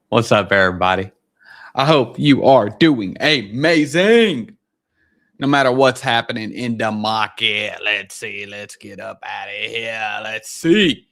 What's up, everybody? I hope you are doing amazing. No matter what's happening in the market. Let's see. Let's get up out of here. Let's see.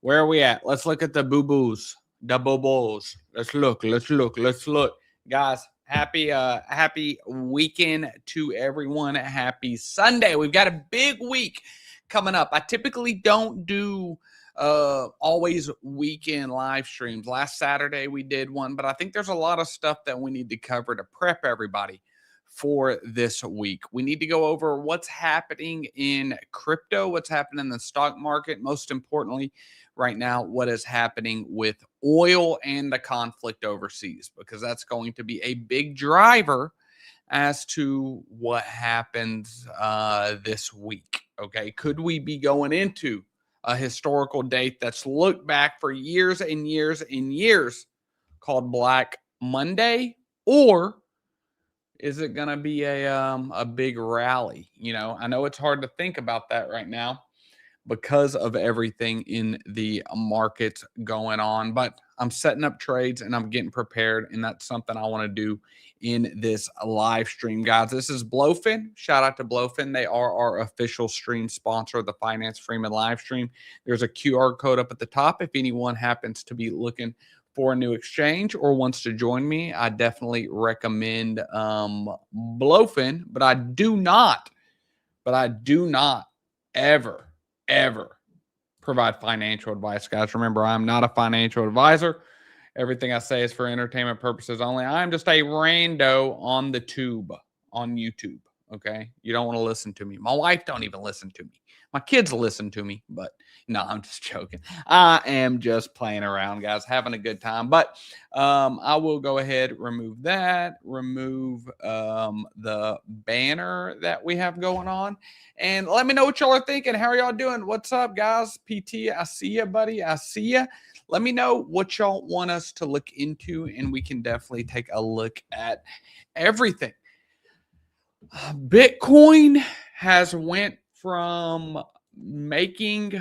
Where are we at? Let's look at the boo-boos, the bubbles. Let's look. Let's look. Let's look. Guys, happy weekend to everyone. Happy Sunday. We've got a big week coming up. I typically don't do always weekend live streams. Last Saturday we did one, but I think there's a lot of stuff that we need to cover to prep everybody for this week. We need to go over what's happening in crypto, what's happening in the stock market, most importantly right now, what is happening with oil and the conflict overseas, because that's going to be a big driver as to what happens this week. Okay, could we be going into a historical date that's looked back for years and years and years called Black Monday, or is it going to be a big rally? I know it's hard to think about that right now because of everything in the markets going on, but I'm setting up trades and I'm getting prepared, and that's something I want to do in this live stream, guys. This is Blofin. Shout out to Blofin. They are our official stream sponsor of the Finance Freeman live stream. There's a QR code up at the top if anyone happens to be looking for a new exchange or wants to join me. I definitely recommend Blofin, but I do not ever provide financial advice, guys. Remember, I'm not a financial advisor. Everything I say is for entertainment purposes only. I'm just a rando on the tube, on YouTube. Okay, you don't want to listen to me. My wife don't even listen to me. My kids listen to me, but no, I'm just joking. I am just playing around, guys, having a good time. But I will go ahead, remove that, remove the banner that we have going on, and let me know what y'all are thinking. How are y'all doing? What's up, guys? PT, I see you, buddy. I see you. Let me know what y'all want us to look into, and we can definitely take a look at everything. Bitcoin has went from making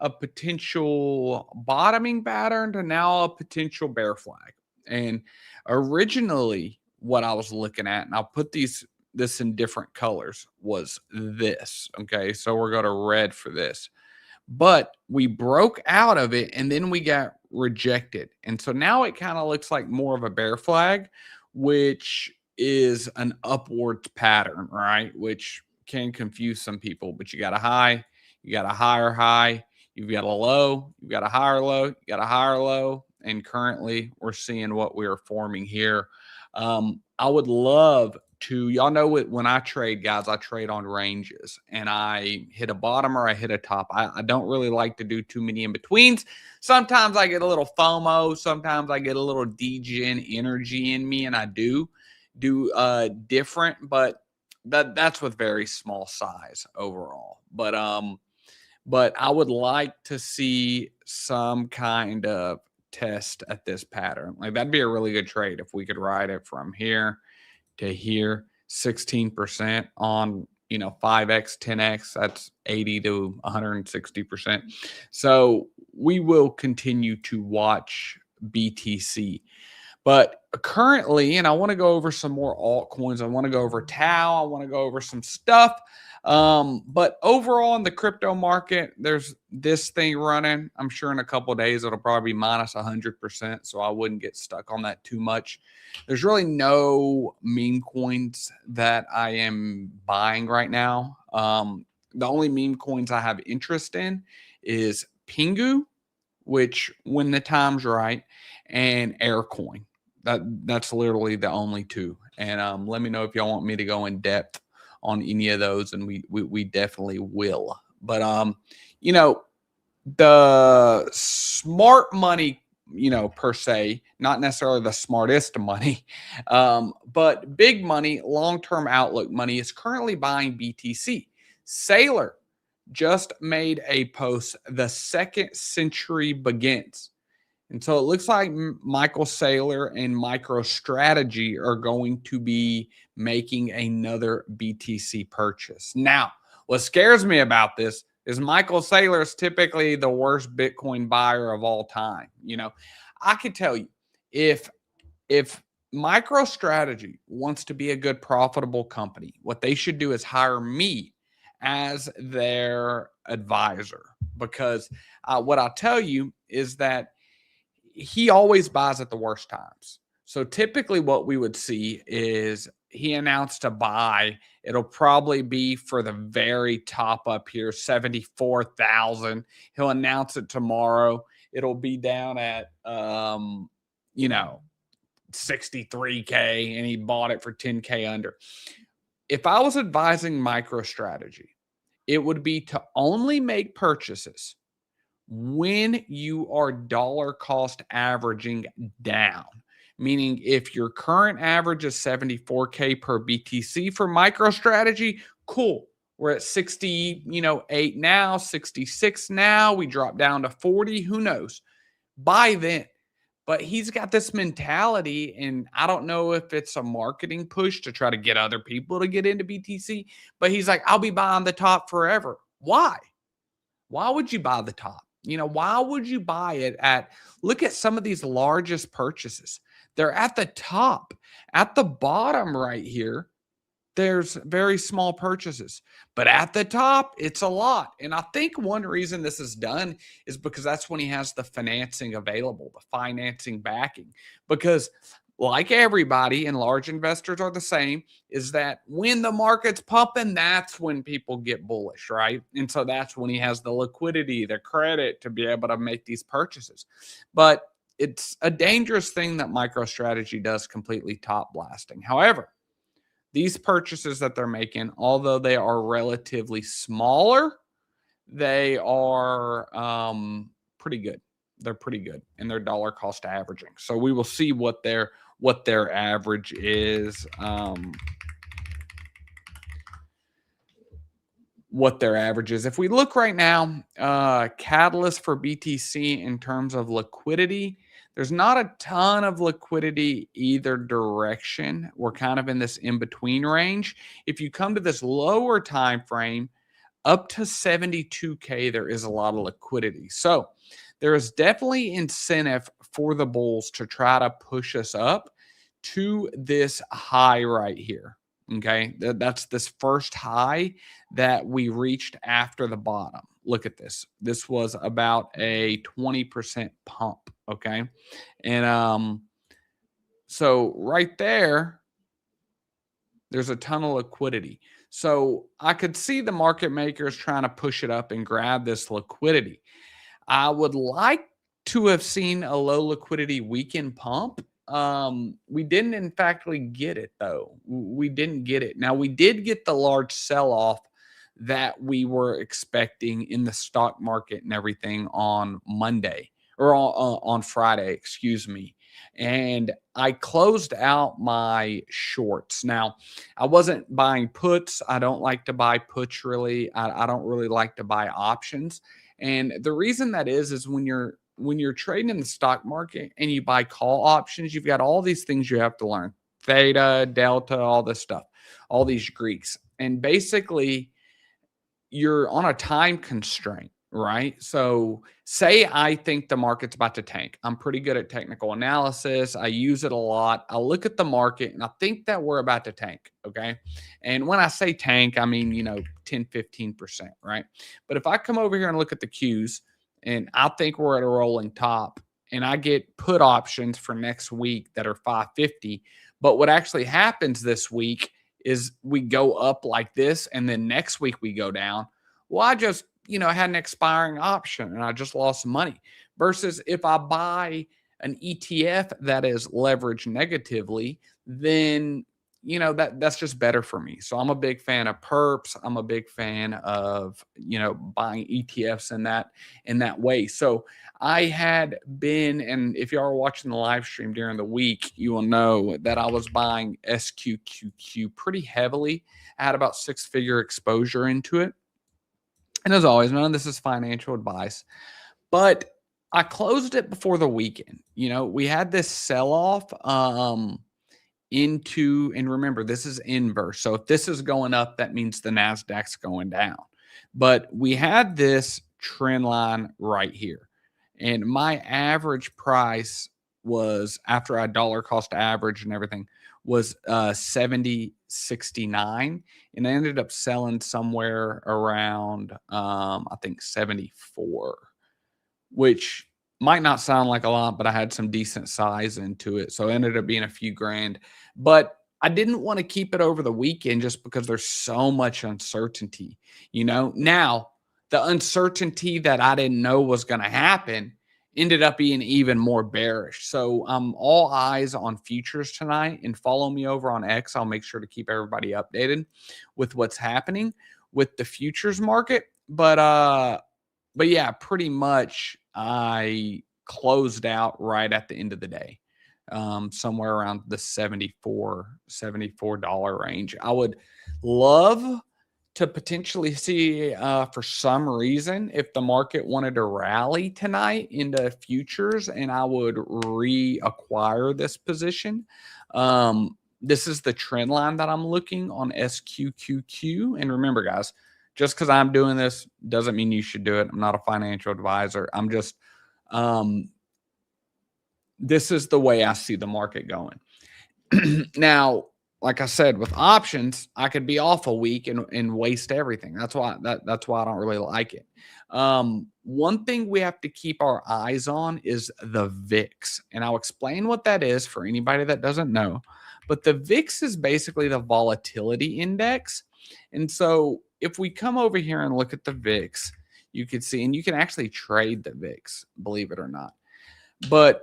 a potential bottoming pattern to now a potential bear flag. And originally what I was looking at, and I'll put this in different colors, was this. Okay, so we're going to red for this. But we broke out of it and then we got rejected. And so now it kind of looks like more of a bear flag, which is an upwards pattern, right? Which can confuse some people, but you got a high, you got a higher high, you've got a low, you've got a higher low, you got a higher low. And currently we're seeing what we are forming here. I would love to, y'all know when I trade, guys, I trade on ranges and I hit a bottom or I hit a top. I don't really like to do too many in betweens. Sometimes I get a little FOMO. Sometimes I get a little degen energy in me, and I do different, but that's with very small size overall. But I would like to see some kind of test at this pattern. Like, that'd be a really good trade if we could ride it from here to here. 16% on 5x 10x, that's 80 to 160%. So we will continue to watch BTC. But currently, and I want to go over some more altcoins, I want to go over Tau, I want to go over some stuff. But overall in the crypto market, there's this thing running. I'm sure in a couple of days it'll probably be minus 100%, so I wouldn't get stuck on that too much. There's really no meme coins that I am buying right now. The only meme coins I have interest in is Pingu, which when the time's right, and Aircoin. That's literally the only two. And let me know if y'all want me to go in depth on any of those, and we definitely will. But the smart money, per se, not necessarily the smartest money, but big money, long-term outlook money is currently buying BTC. Sailor just made a post, the second century begins. And so it looks like Michael Saylor and MicroStrategy are going to be making another BTC purchase. Now, what scares me about this is Michael Saylor is typically the worst Bitcoin buyer of all time. I could tell you, if if MicroStrategy wants to be a good profitable company, what they should do is hire me as their advisor, because what I'll tell you is that he always buys at the worst times. So typically what we would see is he announced a buy. It'll probably be for the very top up here, 74,000. He'll announce it tomorrow. It'll be down at you know, 63K, and he bought it for 10K under. If I was advising MicroStrategy, it would be to only make purchases when you are dollar cost averaging down. Meaning if your current average is 74K per BTC for MicroStrategy, cool. We're at 68 now, 66 now. We drop down to 40. Who knows? Buy then. But he's got this mentality, and I don't know if it's a marketing push to try to get other people to get into BTC, but he's like, I'll be buying the top forever. Why? Why would you buy the top? Why would you buy it look at some of these largest purchases. They're at the top. At the bottom right here, there's very small purchases, but at the top, it's a lot. And I think one reason this is done is because that's when he has the financing available, the financing backing. Because like everybody, and large investors are the same, is that when the market's pumping, that's when people get bullish, right? And so that's when he has the liquidity, the credit to be able to make these purchases. But it's a dangerous thing that MicroStrategy does, completely top blasting. However, these purchases that they're making, although they are relatively smaller, they are pretty good. They're pretty good, and they're dollar cost averaging. So we will see what their average is. What their average is. If we look right now, catalyst for BTC in terms of liquidity, there's not a ton of liquidity either direction. We're kind of in this in-between range. If you come to this lower time frame, up to 72K, there is a lot of liquidity. So there is definitely incentive for the bulls to try to push us up to this high right here. Okay, that's this first high that we reached after the bottom. Look at this. This was about a 20% pump. Okay, and so right there, there's a ton of liquidity. So I could see the market makers trying to push it up and grab this liquidity. I would like to have seen a low liquidity weekend pump. We didn't in fact get it though. We didn't get it. Now we did get the large sell-off that we were expecting in the stock market and everything on Monday, or on Friday, excuse me. And I closed out my shorts. Now, I wasn't buying puts. I don't like to buy puts really. I don't really like to buy options. And the reason that is when you're trading in the stock market and you buy call options, you've got all these things you have to learn. Theta, delta, all this stuff, all these Greeks. And basically, you're on a time constraint, right? So say I think the market's about to tank. I'm pretty good at technical analysis. I use it a lot. I look at the market and I think that we're about to tank, okay? And when I say tank, I mean, 10, 15%, right? But if I come over here and look at the Qs and I think we're at a rolling top and I get put options for next week that are 550, but what actually happens this week is we go up like this and then next week we go down. Well, I just, had an expiring option and I just lost money. Versus if I buy an ETF that is leveraged negatively, then that's just better for me. So I'm a big fan of perps. I'm a big fan of buying ETFs in that way. So I had been, and if you are watching the live stream during the week, you will know that I was buying SQQQ pretty heavily. I had about 6-figure exposure into it. And as always, none of this is financial advice, but I closed it before the weekend. We had this sell-off into, and remember, this is inverse. So if this is going up, that means the NASDAQ's going down. But we had this trend line right here. And my average price was, after I dollar cost average and everything, was 70.69, and I ended up selling somewhere around I think 74, which might not sound like a lot, but I had some decent size into it. So it ended up being a few grand. But I didn't want to keep it over the weekend just because there's so much uncertainty. Now the uncertainty that I didn't know was going to happen ended up being even more bearish. So I'm all eyes on futures tonight, and follow me over on X. I'll make sure to keep everybody updated with what's happening with the futures market. But yeah, pretty much I closed out right at the end of the day, somewhere around the $74 range. I would love to potentially see, for some reason, if the market wanted to rally tonight into futures, and I would reacquire this position. This is the trend line that I'm looking on SQQQ. And remember, guys, just because I'm doing this doesn't mean you should do it. I'm not a financial advisor. I'm just, this is the way I see the market going. Now, like I said, with options, I could be off a week and waste everything. That's why I don't really like it. One thing we have to keep our eyes on is the VIX, and I'll explain what that is for anybody that doesn't know. But the VIX is basically the volatility index. And so if we come over here and look at the VIX, you can see, and you can actually trade the VIX, believe it or not. But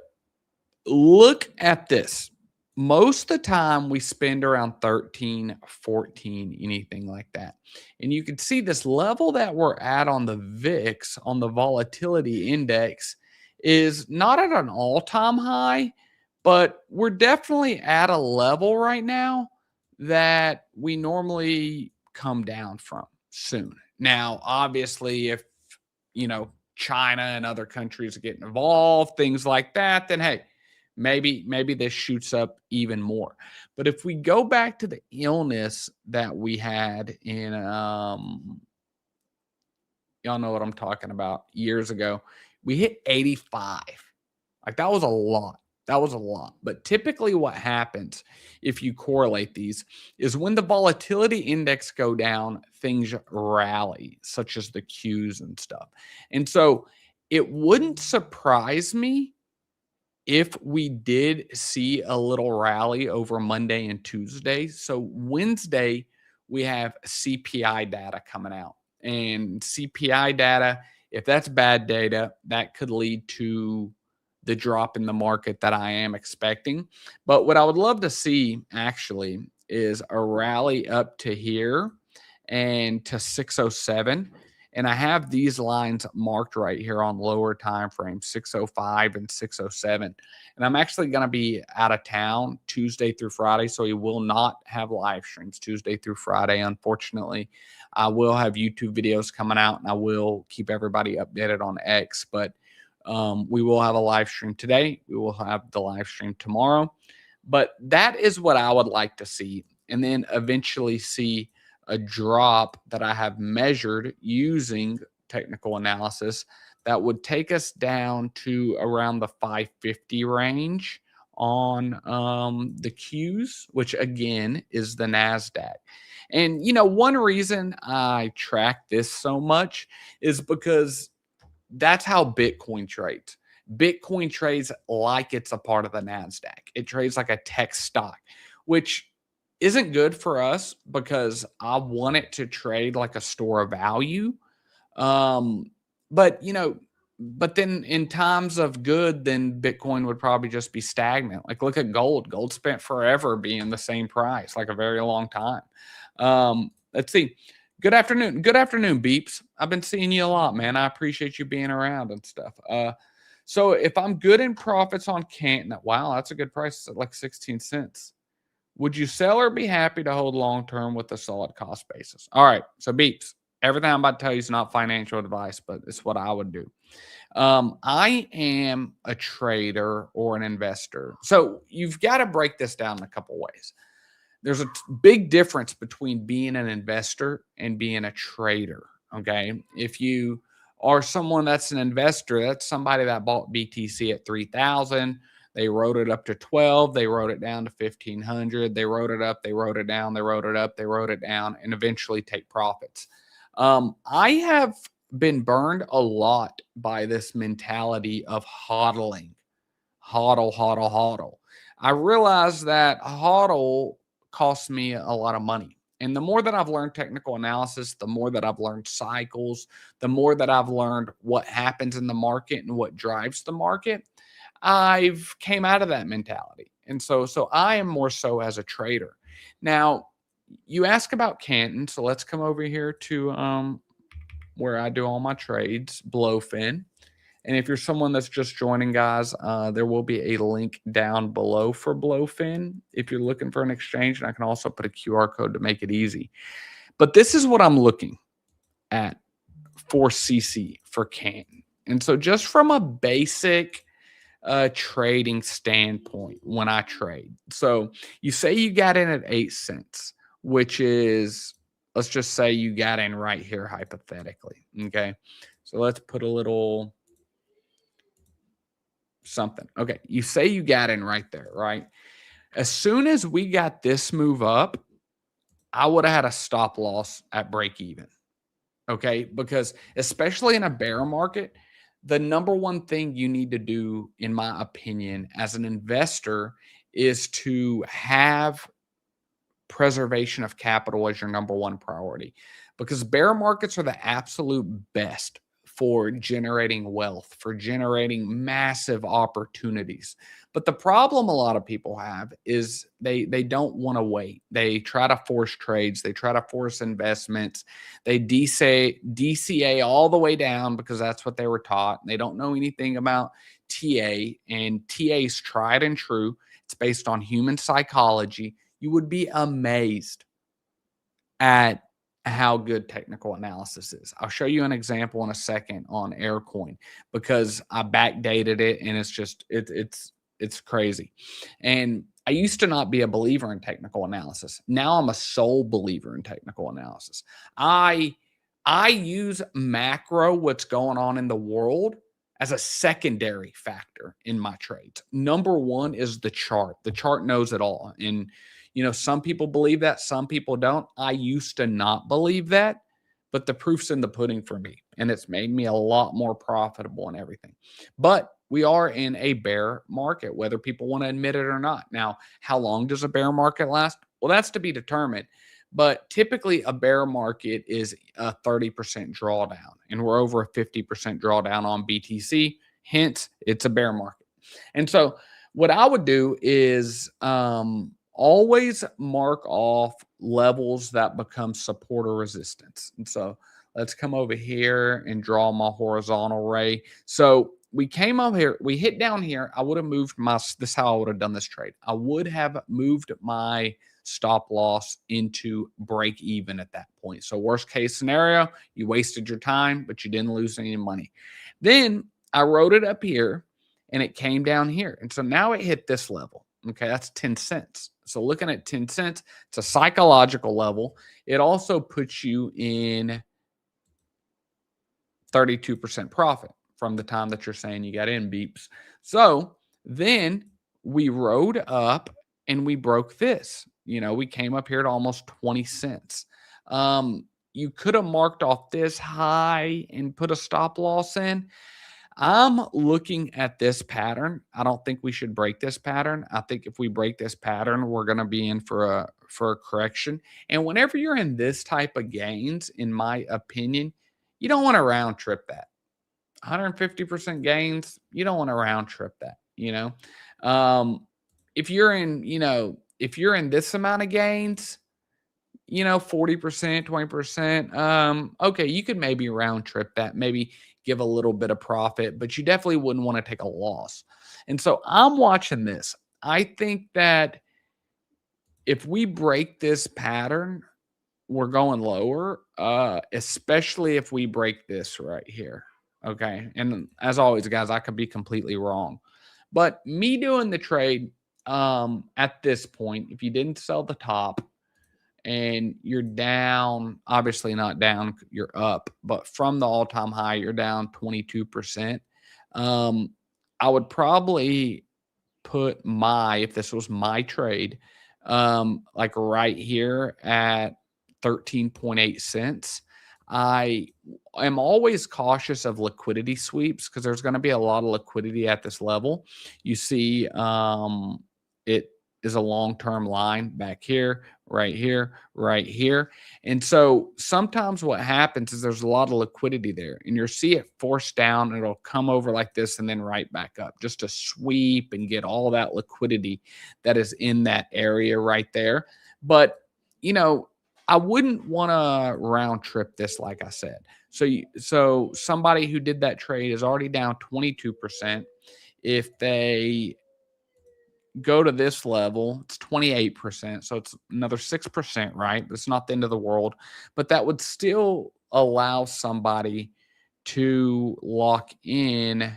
look at this. Most of the time we spend around 13, 14, anything like that. And you can see this level that we're at on the VIX, on the volatility index, is not at an all-time high, but we're definitely at a level right now that we normally come down from soon. Now, obviously, if China and other countries are getting involved, things like that, then hey, maybe this shoots up even more. But if we go back to the illness that we had in y'all know what I'm talking about, years ago, we hit 85. Like, that was a lot. That was a lot. But typically what happens, if you correlate these, is when the volatility index go down, things rally, such as the Qs and stuff. And so it wouldn't surprise me if we did see a little rally over Monday and Tuesday. So Wednesday, we have CPI data coming out. And CPI data, if that's bad data, that could lead to the drop in the market that I am expecting. But what I would love to see, actually, is a rally up to here and to 607. And I have these lines marked right here on lower time frames, 605 and 607. And I'm actually going to be out of town Tuesday through Friday, so we will not have live streams Tuesday through Friday, unfortunately. I will have YouTube videos coming out, and I will keep everybody updated on X. But we will have a live stream today. We will have the live stream tomorrow. But that is what I would like to see. And then eventually see a drop that I have measured using technical analysis that would take us down to around the 550 range on the Qs, which again is the NASDAQ. And, one reason I track this so much is because that's how Bitcoin trades. Bitcoin trades like it's a part of the NASDAQ. It trades like a tech stock, which isn't good for us because I want it to trade like a store of value. But then in times of good, then Bitcoin would probably just be stagnant. Like, look at gold. Gold spent forever being the same price, like a very long time. Let's see. Good afternoon. Good afternoon, Beeps. I've been seeing you a lot, man. I appreciate you being around and stuff. So if I'm good in profits on Canton, wow, that's a good price. It's at like 16 cents. Would you sell or be happy to hold long-term with a solid cost basis? All right. So Beeps, everything I'm about to tell you is not financial advice, but it's what I would do. I am a trader or an investor. So you've got to break this down in a couple ways. There's a big difference between being an investor and being a trader. Okay. If you are someone that's an investor, that's somebody that bought BTC at 3,000. They wrote it up to 12. They wrote it down to 1500. They wrote it up. They wrote it down. They wrote it up. They wrote it down, and eventually take profits. I have been burned a lot by this mentality of hodling. Hodl, hodl, hodl. I realized that hodl costs me a lot of money. And the more that I've learned technical analysis, the more that I've learned cycles, the more that I've learned what happens in the market and what drives the market, I've came out of that mentality. And so I am more so as a trader. Now, you ask about Canton, so let's come over here to where I do all my trades, Blofin. And if you're someone that's just joining, guys, there will be a link down below for Blofin if you're looking for an exchange. And I can also put a QR code to make it easy. But this is what I'm looking at for CC for Canton. And so just from a basic trading standpoint when I trade. So you say you got in at 8 cents, which is, let's just say you got in right here hypothetically. Okay. So let's put a little something. Okay. You say you got in right there, right? As soon as we got this move up, I would have had a stop loss at break even. Okay. Because especially in a bear market, the number one thing you need to do, in my opinion, as an investor is to have preservation of capital as your number one priority, because bear markets are the absolute best for generating wealth, for generating massive opportunities. But the problem a lot of people have is they don't want to wait. They try to force trades, they try to force investments, they DCA all the way down because that's what they were taught. They don't know anything about TA, and TA is tried and true. It's based on human psychology. You would be amazed at how good technical analysis is. I'll show you an example in a second on Aircoin because I backdated it, and it's just it's crazy. And I used to not be a believer in technical analysis. Now I'm a sole believer in technical analysis. I use macro, what's going on in the world, as a secondary factor in my trades. Number one is the chart. The chart knows it all. And some people believe that, some people don't. I used to not believe that, but the proof's in the pudding for me, and it's made me a lot more profitable and everything. But we are in a bear market, whether people want to admit it or not. Now, how long does a bear market last? Well, that's to be determined. But typically, a bear market is a 30% drawdown, and we're over a 50% drawdown on BTC. Hence, it's a bear market. And so what I would do is always mark off levels that become support or resistance. And so let's come over here and draw my horizontal ray. So we came up here, we hit down here. I would have moved this is how I would have done this trade. I would have moved my stop loss into break even at that point. So worst case scenario, you wasted your time, but you didn't lose any money. Then I wrote it up here and it came down here. And so now it hit this level. Okay, that's 10 cents. So looking at 10 cents, it's a psychological level. It also puts you in 32% profit from the time that you're saying you got in, beeps. So then we rode up and we broke this. We came up here to almost 20 cents. You could have marked off this high and put a stop loss in. I'm looking at this pattern. I don't think we should break this pattern. I think if we break this pattern, we're going to be in for a correction. And whenever you're in this type of gains, in my opinion, you don't want to round trip that. 150% gains, you don't want to round trip that, if you're in this amount of gains, 40%, 20%, okay, you could maybe round trip that, maybe give a little bit of profit, but you definitely wouldn't want to take a loss. And so I'm watching this. I think that if we break this pattern, we're going lower, especially if we break this right here. Okay. And as always, guys, I could be completely wrong. But me doing the trade at this point, if you didn't sell the top and you're down, obviously not down, you're up, but from the all-time high, you're down 22%. I would probably put if this was my trade, like right here at 13.8 cents, I am always cautious of liquidity sweeps because there's going to be a lot of liquidity at this level. You see, it is a long-term line back here, right here, right here. And so sometimes what happens is there's a lot of liquidity there, and you'll see it force down, and it'll come over like this and then right back up just to sweep and get all that liquidity that is in that area right there. But, I wouldn't want to round trip this, like I said. So somebody who did that trade is already down 22%. If they go to this level, it's 28%. So it's another 6%, right? It's not the end of the world, but that would still allow somebody to lock in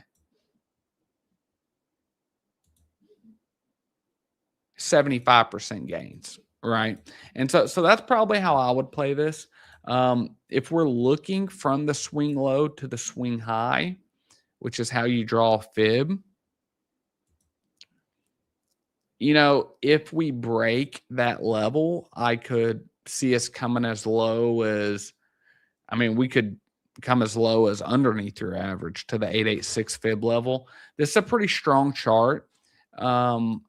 75% gains, right? And so that's probably how I would play this. If we're looking from the swing low to the swing high, which is how you draw a fib, if we break that level, I could see us coming as low as, we could come as low as underneath your average to the 886 fib level. This is a pretty strong chart.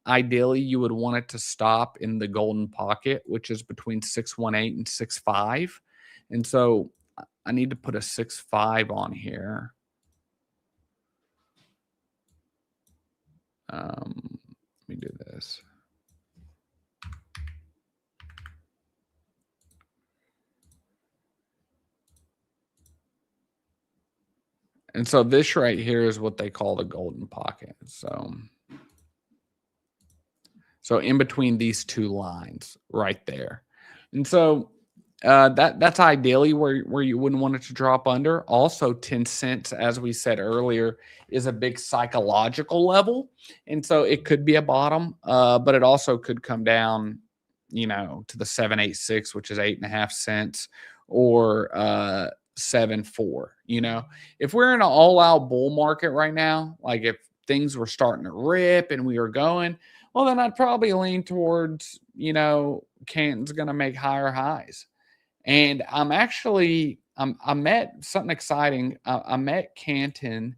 Ideally, you would want it to stop in the golden pocket, which is between 618 and 65. And so I need to put a 65 on here. Let me do this. And so this right here is what they call the golden pocket. So in between these two lines right there. And so that's ideally where you wouldn't want it to drop under. Also, 10 cents, as we said earlier, is a big psychological level. And so it could be a bottom, but it also could come down, to the 786, which is 8.5 cents, or 7.4. If we're in an all-out bull market right now, like if things were starting to rip and we were going, well, then I'd probably lean towards, Canton's going to make higher highs. And I met something exciting. I met Canton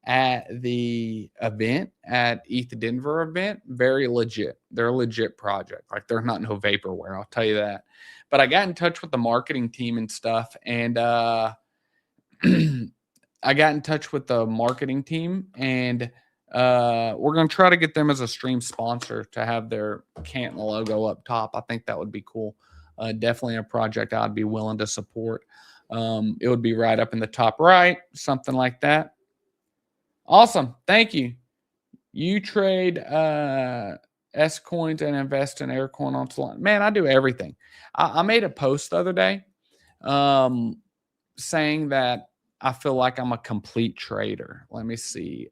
at the event, at ETH Denver event. Very legit. They're a legit project. Like, they're not no vaporware, I'll tell you that. But I got in touch with the marketing team and stuff. And I got in touch with the marketing team, and we're going to try to get them as a stream sponsor to have their Canton logo up top. I think that would be cool. Definitely a project I'd be willing to support. It would be right up in the top right, something like that. Awesome. Thank you. You trade S coins and invest in Aircoin on Solana. Man, I do everything. I made a post the other day saying that I feel like I'm a complete trader. Let me see.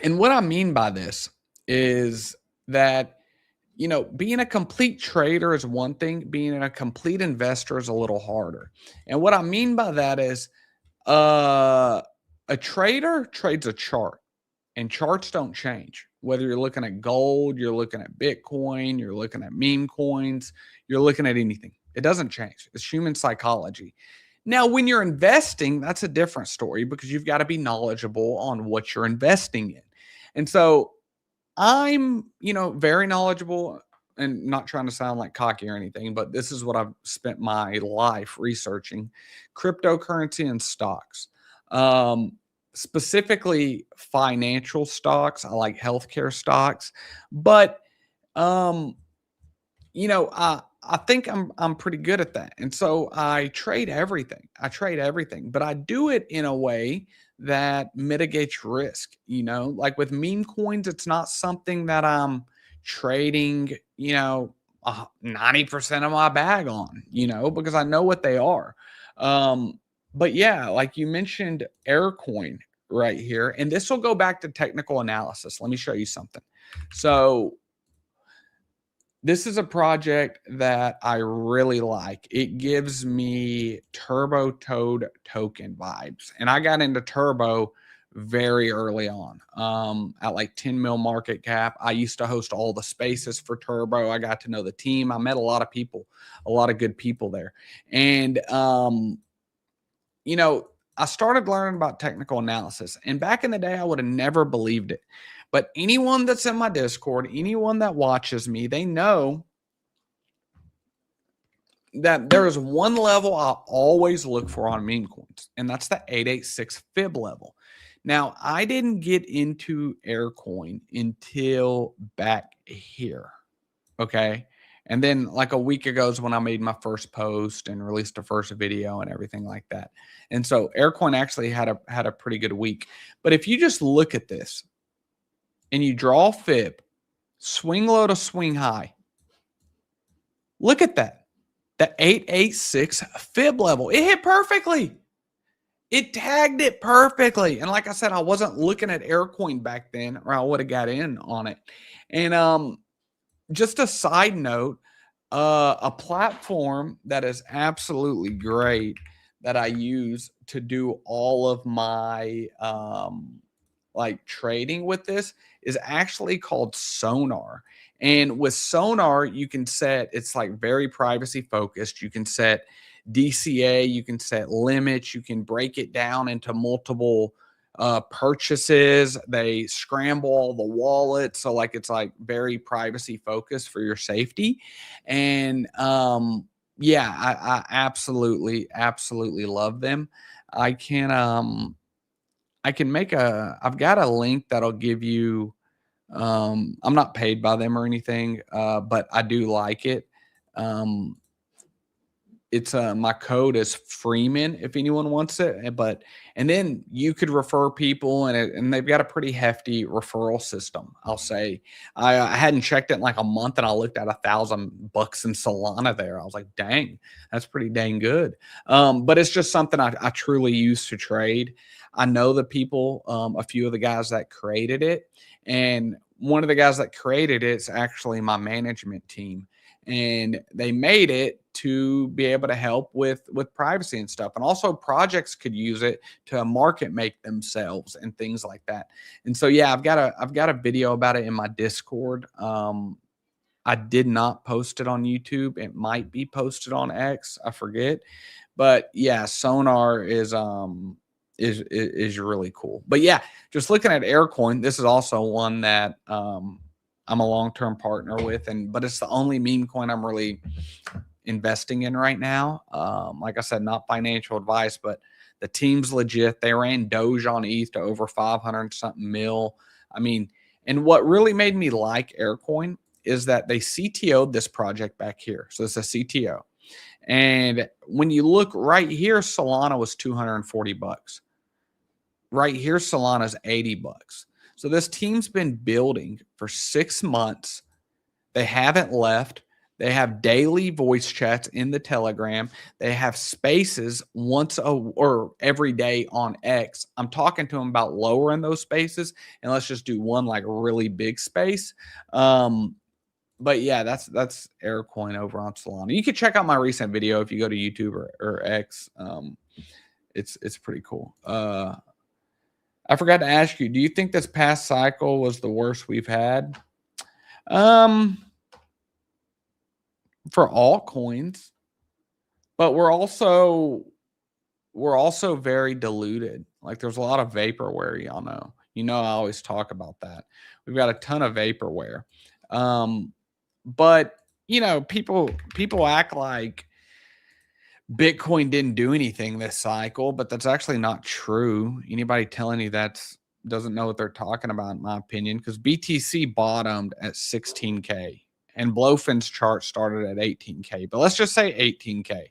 And what I mean by this is that, being a complete trader is one thing. Being a complete investor is a little harder. And what I mean by that is a trader trades a chart, and charts don't change. Whether you're looking at gold, you're looking at Bitcoin, you're looking at meme coins, you're looking at anything. It doesn't change. It's human psychology. Now, when you're investing, that's a different story because you've got to be knowledgeable on what you're investing in. And so I'm, very knowledgeable, and not trying to sound like cocky or anything, but this is what I've spent my life researching: cryptocurrency and stocks. Specifically financial stocks. I like healthcare stocks, but I think I'm pretty good at that. And so I trade everything. But I do it in a way that mitigates risk. Like with meme coins, it's not something that I'm trading, 90% of my bag on, because I know what they are. But yeah, like you mentioned, Aircoin right here, and this will go back to technical analysis. Let me show you something. So This is a project that I really like. It gives me Turbo Toad token vibes. And I got into Turbo very early on, at like 10 mil market cap. I used to host all the spaces for Turbo. I got to know the team. I met a lot of people, a lot of good people there. And, you know, I started learning about technical analysis. And back in the day, I would have never believed it. But anyone that's in my Discord, anyone that watches me, they know that there is one level I always look for on meme coins, and that's the 886 fib level. Now, I didn't get into Aircoin until back here. Okay. And then like a week ago is when I made my first post and released the first video and everything like that. And so Aircoin actually had a pretty good week. But if you just look at this and you draw fib, swing low to swing high, look at that. The 886 fib level. It hit perfectly. It tagged it perfectly. And like I said, I wasn't looking at Aircoin back then, or I would have got in on it. And just a side note, a platform that is absolutely great that I use to do all of my like trading with this is actually called Sonar. And with Sonar, you can set, it's like very privacy focused. You can set DCA, you can set limits, you can break it down into multiple purchases. They scramble all the wallets. So like, it's like very privacy focused for your safety. And yeah, I absolutely, absolutely love them. I can, I've got a link that'll give you, I'm not paid by them or anything, but I do like it. Um, it's my code is Freeman if anyone wants it, and then you could refer people, and they've got a pretty hefty referral system. I'll say I hadn't checked it in like a month, and I looked at $1,000 in Solana there. I was like, dang, that's pretty dang good. But it's just something I truly use to trade. I know the people, a few of the guys that created it, and one of the guys that created it's actually my management team, and they made it to be able to help with privacy and stuff. And also projects could use it to market make themselves and things like that. And so yeah, I've got a video about it in my Discord. I did not post it on YouTube. It might be posted on X, I forget. But yeah, Sonar is really cool. But yeah, just looking at Aircoin, this is also one that I'm a long-term partner with, but it's the only meme coin I'm really investing in right now. Like I said, not financial advice, but the team's legit. They ran Doge on ETH to over 500 something mil. I mean, and what really made me like Aircoin is that they CTO'd this project back here. So it's a CTO. And when you look right here, Solana was $240. Right here, Solana's $80. So this team's been building for 6 months. They haven't left. They have daily voice chats in the Telegram. They have spaces or every day on X. I'm talking to them about lowering those spaces, and let's just do one like really big space. But yeah, that's Aircoin over on Solana. You can check out my recent video if you go to YouTube or X. It's pretty cool. I forgot to ask you, do you think this past cycle was the worst we've had? For altcoins, but we're also very diluted. Like there's a lot of vaporware, y'all know. You know, I always talk about that. We've got a ton of vaporware. But you know, people act like Bitcoin didn't do anything this cycle, but that's actually not true. Anybody telling you that doesn't know what they're talking about, in my opinion, because BTC bottomed at 16K and Blofin's chart started at 18K. But let's just say 18K.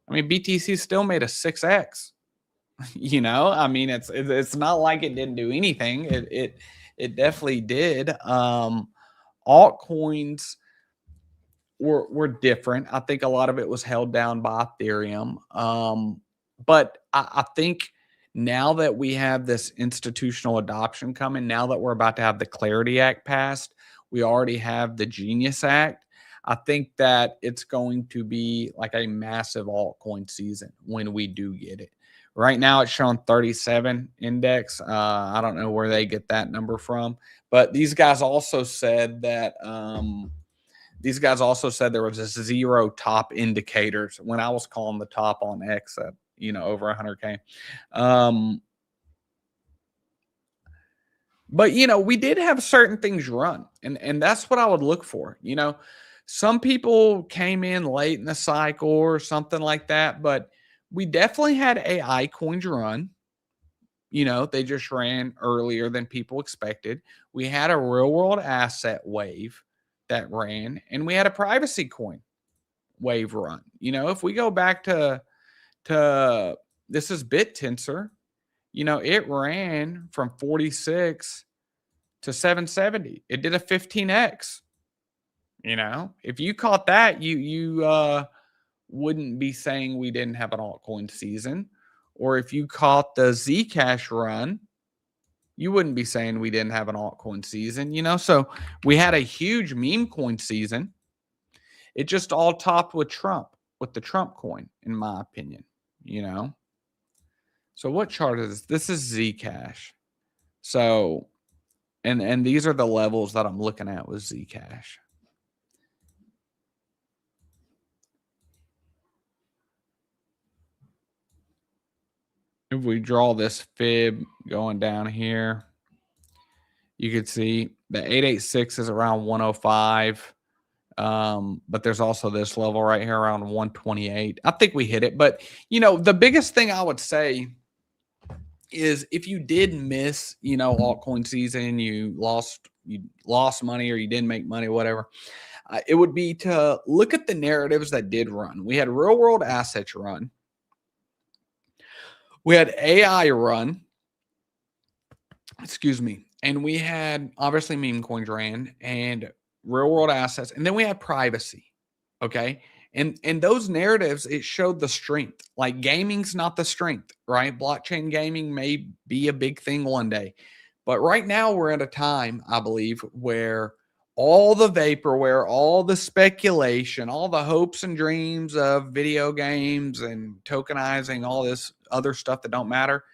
I mean, BTC still made a 6X. You know, I mean, it's not like it didn't do anything. It definitely did. Altcoins were different. I think a lot of it was held down by Ethereum. But I think now that we have this institutional adoption coming, now that we're about to have the Clarity Act passed, We already have the Genius Act. I think that it's going to be like a massive altcoin season when we do get it. Right now, it's showing 37 index. I don't know where they get that number from, but these guys also said that there was a zero top indicators when I was calling the top on X at over 100K. But we did have certain things run, and that's what I would look for. Some people came in late in the cycle or something like that, but we definitely had AI coins run. They just ran earlier than people expected. We had a real world asset wave that ran, and we had a privacy coin wave run. If we go back to this is BitTensor, it ran from 46 to 770. It did a 15x. If you caught that, you wouldn't be saying we didn't have an altcoin season. Or if you caught the Zcash run, you wouldn't be saying we didn't have an altcoin season. So we had a huge meme coin season. It just all topped with the Trump coin, in my opinion. So what chart is this? This is Zcash. So and these are the levels that I'm looking at with Zcash. If we draw this fib going down here, you could see the 886 is around 105. But there's also this level right here around 128. I think we hit it. But, the biggest thing I would say is if you did miss, altcoin season, you lost money or you didn't make money, whatever, it would be to look at the narratives that did run. We had real world assets run. We had AI run, and we had obviously meme coins ran and real world assets, and then we had privacy. Okay. And those narratives, it showed the strength. Like gaming's not the strength, right? Blockchain gaming may be a big thing one day. But right now we're at a time, I believe, where all the vaporware, all the speculation, all the hopes and dreams of video games and tokenizing, all this other stuff that don't matter,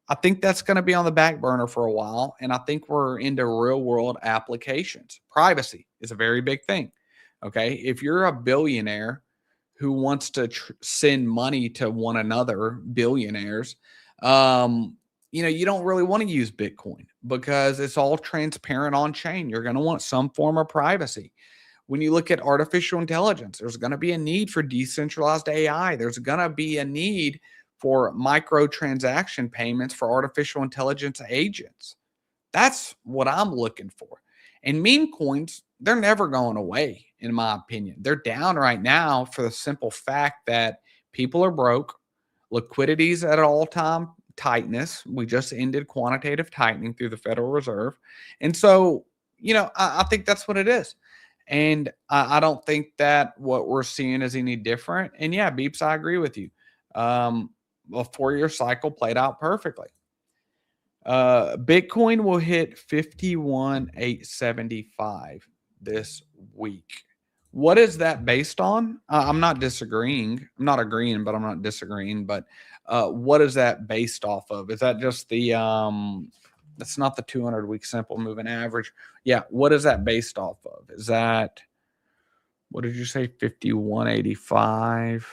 I think that's going to be on the back burner for a while. And I think we're into real world applications. Privacy is a very big thing. Okay. If you're a billionaire who wants to send money to one another, billionaires, you don't really want to use Bitcoin because it's all transparent on chain. You're going to want some form of privacy. When you look at artificial intelligence, there's going to be a need for decentralized AI. There's going to be a need for microtransaction payments for artificial intelligence agents. That's what I'm looking for. And meme coins, they're never going away, in my opinion. They're down right now for the simple fact that people are broke. Liquidity's at an all-time tightness. We just ended quantitative tightening through the Federal Reserve. And so, I think that's what it is. And I don't think that what we're seeing is any different. And yeah, Beeps, I agree with you. A 4-year cycle played out perfectly. Bitcoin will hit 51,875 this week. What is that based on? I'm not disagreeing. I'm not agreeing, but I'm not disagreeing. But what is that based off of? Is that just the that's not the 200-week simple moving average? Yeah. What is that based off of? Is that, what did you say? 5185.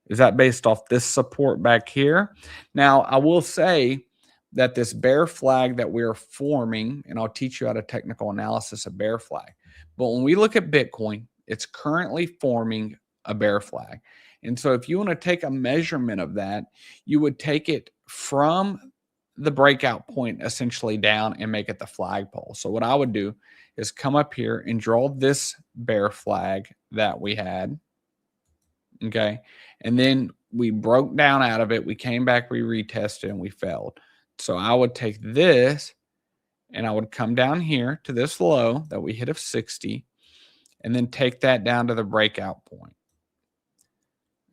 Is that based off this support back here? Now, I will say that this bear flag that we're forming, and I'll teach you how to technical analysis of bear flag. But when we look at Bitcoin, it's currently forming a bear flag. And so if you want to take a measurement of that, you would take it from the breakout point essentially down and make it the flagpole. So what I would do is come up here and draw this bear flag that we had. Okay. And then we broke down out of it. We came back, we retested, and we failed. So I would take this and I would come down here to this low that we hit of 60 and then take that down to the breakout point.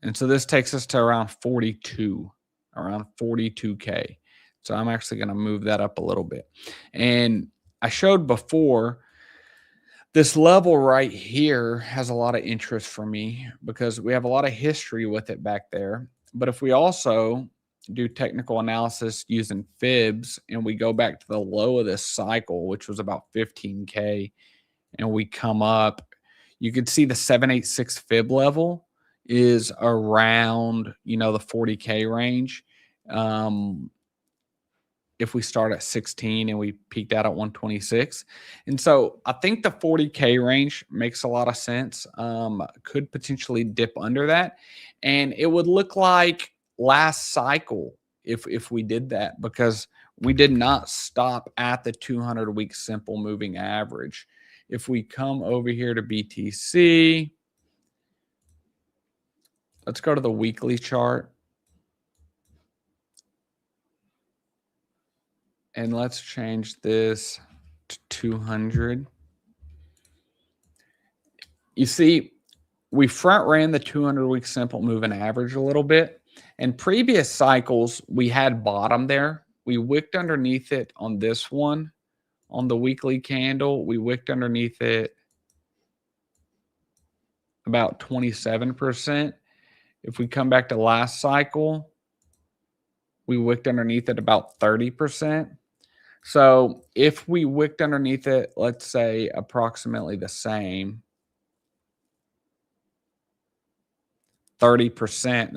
And so this takes us to around 42K. So I'm actually going to move that up a little bit. And I showed before This level right here has a lot of interest for me because we have a lot of history with it back there. But if we also do technical analysis using fibs and we go back to the low of this cycle, which was about 15K, and we come up, you can see the 786 fib level is around, the 40K range. Um, if we start at 16 and we peaked out at 126. And so I think the 40K range makes a lot of sense. Could potentially dip under that. And it would look like last cycle if we did that, because we did not stop at the 200-week simple moving average. If we come over here to BTC, let's go to the weekly chart. And let's change this to 200. You see, we front ran the 200-week simple moving average a little bit. In previous cycles, we had bottom there. We wicked underneath it on this one. On the weekly candle, we wicked underneath it about 27%. If we come back to last cycle, we wicked underneath it about 30%. So if we wicked underneath it, let's say approximately the same, 30%,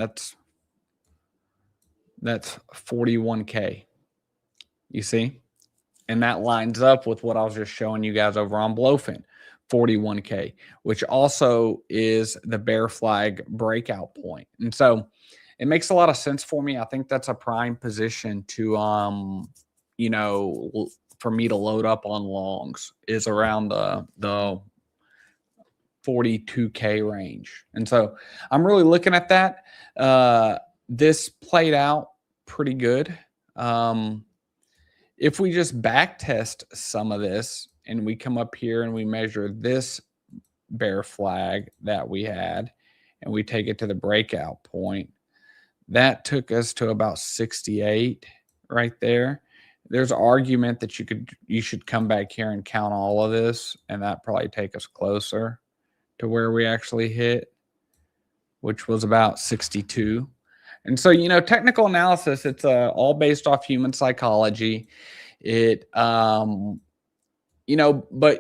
that's 41K. You see? And that lines up with what I was just showing you guys over on Blofin, 41K, which also is the bear flag breakout point. And so it makes a lot of sense for me. I think that's a prime position to, for me to load up on longs is around the 42K range. And so I'm really looking at that. This played out pretty good. If we just back test some of this and we come up here and we measure this bear flag that we had and we take it to the breakout point, that took us to about 68 right there. There's argument that you should come back here and count all of this, and that probably take us closer to where we actually hit, which was about 62. And so, technical analysis, it's all based off human psychology. It, but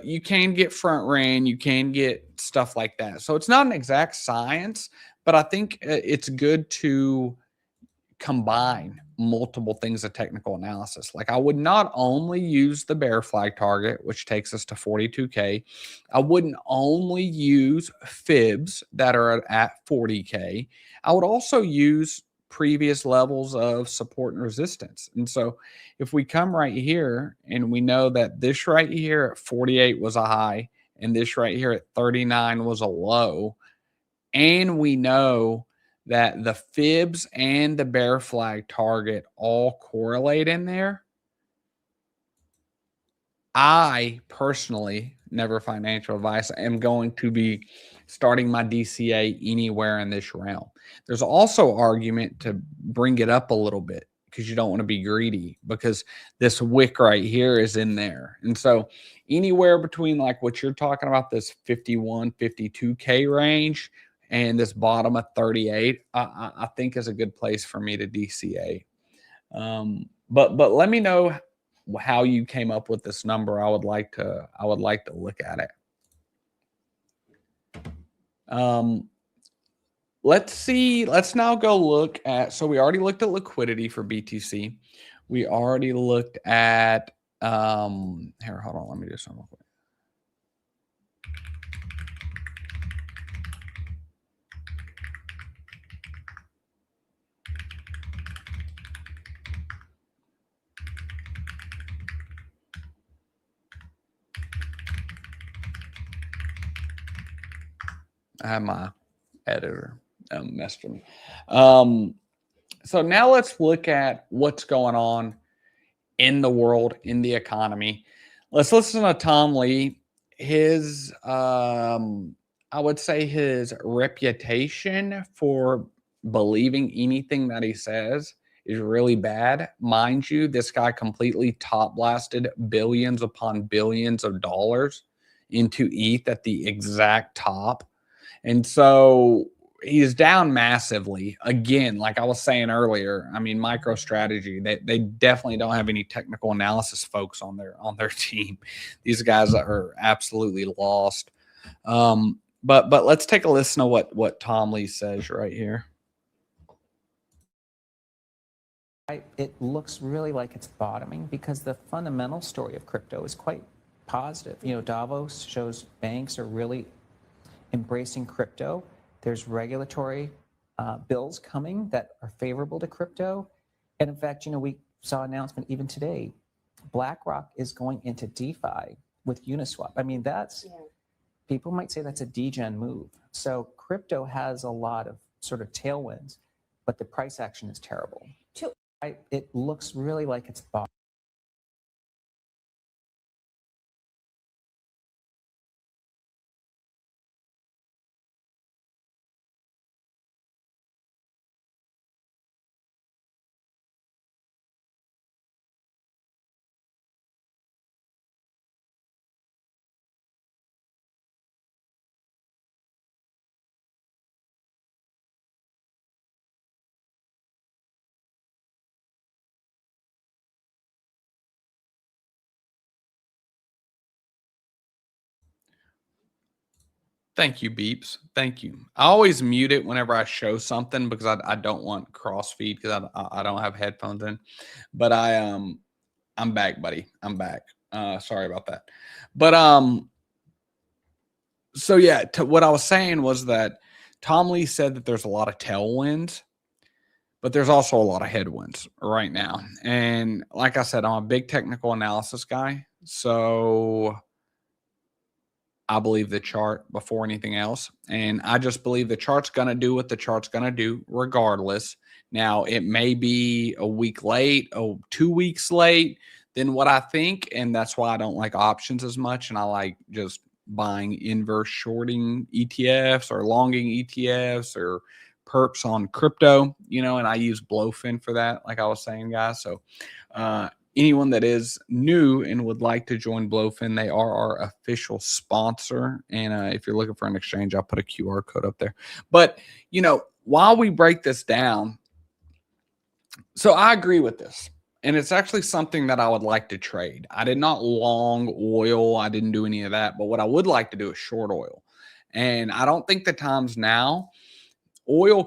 you can get front ran, you can get stuff like that. So it's not an exact science, but I think it's good to combine multiple things of technical analysis. Like I would not only use the bear flag target, which takes us to 42K. I wouldn't only use fibs that are at 40K. I would also use previous levels of support and resistance. And so if we come right here and we know that this right here at 48 was a high and this right here at 39 was a low, and we know that the fibs and the bear flag target all correlate in there, I personally, never financial advice, am going to be starting my DCA anywhere in this realm. There's also argument to bring it up a little bit because you don't want to be greedy, because this wick right here is in there. And so anywhere between like what you're talking about, this 51, 52K range, and this bottom of 38, I think is a good place for me to DCA. But let me know how you came up with this number. I would like to look at it. Let's see. Let's now go look at. So we already looked at liquidity for BTC. We already looked at. Here, hold on. Let me do something real quick. I have my editor messed with me. So now let's look at what's going on in the world, in the economy. Let's listen to Tom Lee. His, I would say his reputation for believing anything that he says is really bad. Mind you, this guy completely top blasted billions upon billions of dollars into ETH at the exact top. And so he's down massively. Again, like I was saying earlier, I mean, MicroStrategy, they definitely don't have any technical analysis folks on their team. These guys are absolutely lost. But let's take a listen to what Tom Lee says right here. It looks really like it's bottoming because the fundamental story of crypto is quite positive. You know, Davos shows banks are really embracing crypto. There's regulatory bills coming that are favorable to crypto. And in fact, you know, we saw an announcement even today. BlackRock is going into DeFi with Uniswap. I mean, people might say that's a degen move. So crypto has a lot of sort of tailwinds, but the price action is terrible. It looks really like it's bottom. Thank you, Beeps. Thank you. I always mute it whenever I show something because I don't want cross feed because I don't have headphones in. But I'm back, buddy. I'm back. Sorry about that. But so yeah, what I was saying was that Tom Lee said that there's a lot of tailwinds, but there's also a lot of headwinds right now. And like I said, I'm a big technical analysis guy. So I believe the chart before anything else. And I just believe the chart's going to do what the chart's going to do regardless. Now, it may be a week late, 2 weeks late than what I think. And that's why I don't like options as much. And I like just buying inverse shorting ETFs or longing ETFs or perps on crypto, and I use Blofin for that, like I was saying, guys. So, anyone that is new and would like to join Blofin, they are our official sponsor. And if you're looking for an exchange, I'll put a QR code up there. But, while we break this down, so I agree with this. And it's actually something that I would like to trade. I did not long oil. I didn't do any of that. But what I would like to do is short oil. And I don't think the time's now.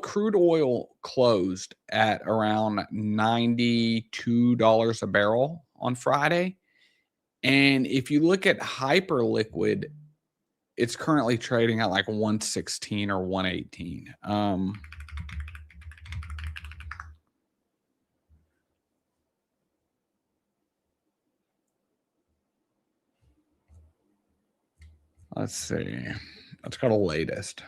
Crude oil closed at around $92 a barrel on Friday. And if you look at Hyperliquid, it's currently trading at like 116 or 118. Let's see. Let's go to latest.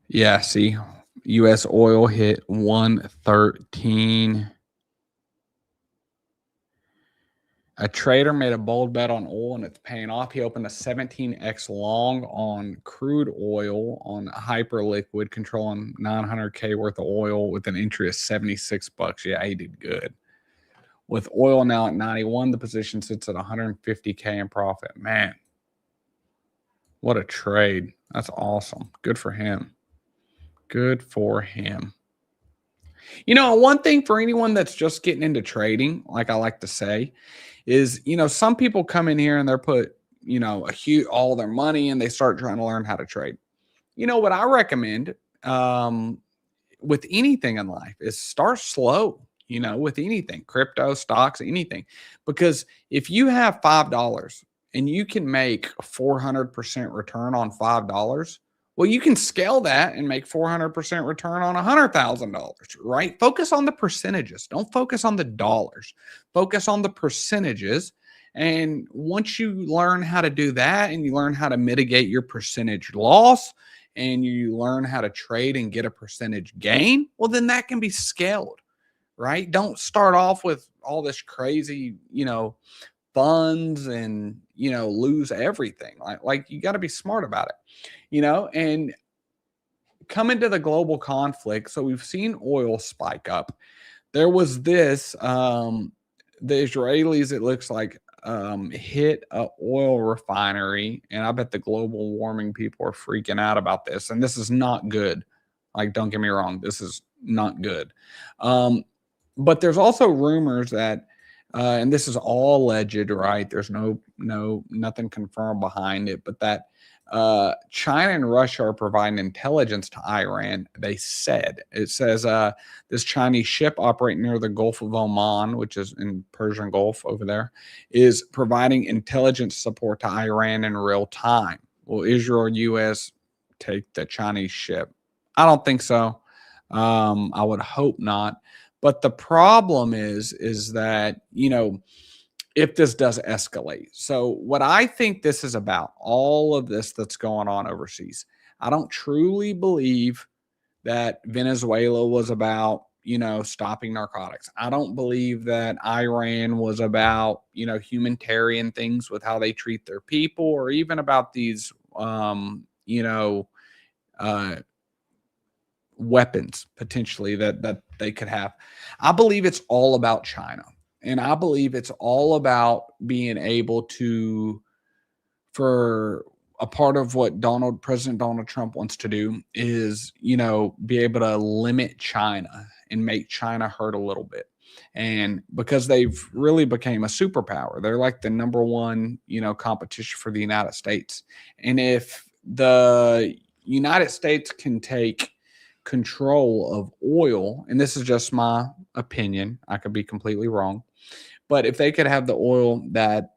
Yeah, see, US oil hit 113. A trader made a bold bet on oil and it's paying off. He opened a 17x long on crude oil on Hyperliquid, controlling 900K worth of oil with an entry of 76 bucks. Yeah, he did good. With oil now at 91, the position sits at 150K in profit. Man, what a trade. That's awesome. Good for him. Good for him. One thing for anyone that's just getting into trading, like I like to say, is, some people come in here and they're put, all their money and they start trying to learn how to trade. What I recommend with anything in life is start slow, with anything, crypto, stocks, anything. Because if you have $5 and you can make 400% return on $5, well, you can scale that and make 400% return on $100,000, right? Focus on the percentages. Don't focus on the dollars. Focus on the percentages. And once you learn how to do that and you learn how to mitigate your percentage loss and you learn how to trade and get a percentage gain, well, then that can be scaled, right? Don't start off with all this crazy, funds and, lose everything. Like you got to be smart about it. And come into the global conflict. So we've seen oil spike up. There was this the Israelis, it looks like, hit a oil refinery, and I bet the global warming people are freaking out about this. And this is not good. Like, don't get me wrong, this is not good. Um, but there's also rumors that, and this is all alleged, right? There's nothing confirmed behind it, but that China and Russia are providing intelligence to Iran. They said it says this Chinese ship operating near the Gulf of Oman, which is in Persian Gulf over there, is providing intelligence support to Iran in real time. Will Israel or U.S. take the Chinese ship? I don't think so. I would hope not. But the problem is that, if this does escalate. So what I think this is about, all of this that's going on overseas, I don't truly believe that Venezuela was about, stopping narcotics. I don't believe that Iran was about, humanitarian things with how they treat their people, or even about these, uh, weapons potentially that they could have. I believe it's all about China. And I believe it's all about being able to, for a part of what President Donald Trump wants to do is, be able to limit China and make China hurt a little bit. And because they've really became a superpower, they're like the number one, competition for the United States. And if the United States can take control of oil, and this is just my opinion, I could be completely wrong, but if they could have the oil that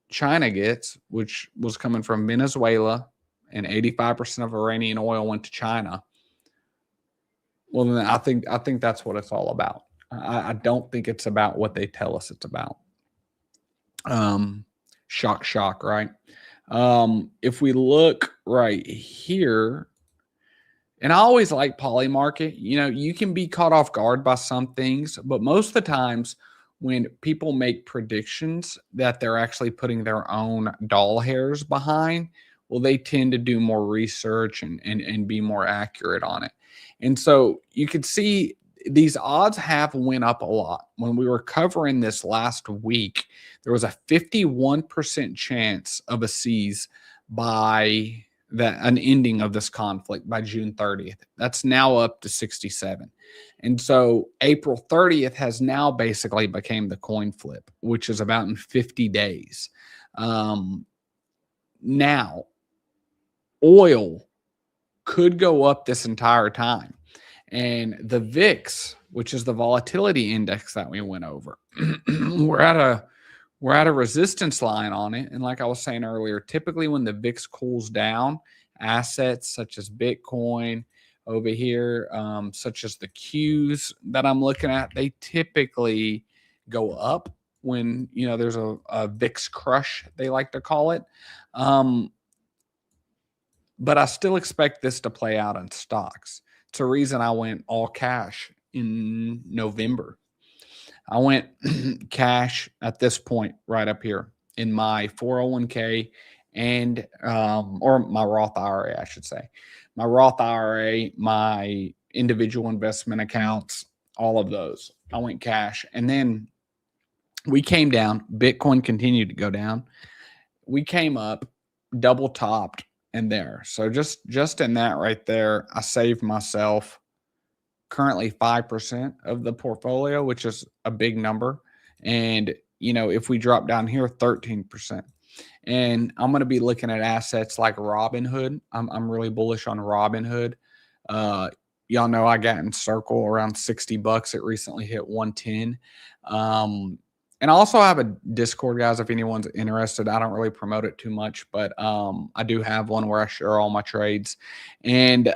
China gets, which was coming from Venezuela, and 85% of Iranian oil went to China, well, then I think that's what it's all about. I don't think it's about what they tell us it's about. Shock, shock, right? If we look right here, and I always like Polymarket, you can be caught off guard by some things, but most of the times when people make predictions that they're actually putting their own doll hairs behind, well, they tend to do more research and be more accurate on it. And so you could see these odds have went up a lot. When we were covering this last week, there was a 51% chance of a cease by an ending of this conflict by June 30th. That's now up to 67. And so April 30th has now basically became the coin flip, which is about in 50 days. Now, oil could go up this entire time. And the VIX, which is the volatility index that we went over, we're at a resistance line on it. And like I was saying earlier, typically when the VIX cools down, assets such as Bitcoin over here, such as the Qs that I'm looking at, they typically go up when, there's a VIX crush, they like to call it. But I still expect this to play out in stocks. It's a reason I went all cash in November. I went cash at this point right up here in my 401k and or my Roth IRA, I should say. My Roth IRA, my individual investment accounts, all of those. I went cash. And then we came down. Bitcoin continued to go down. We came up, double topped, and there. So just in that right there, I saved myself currently 5% of the portfolio, which is a big number. And, if we drop down here, 13%. And I'm going to be looking at assets like Robinhood. I'm really bullish on Robinhood. Y'all know I got in Circle around $60. It recently hit 110. And I also have a Discord, guys, if anyone's interested. I don't really promote it too much, but I do have one where I share all my trades. And,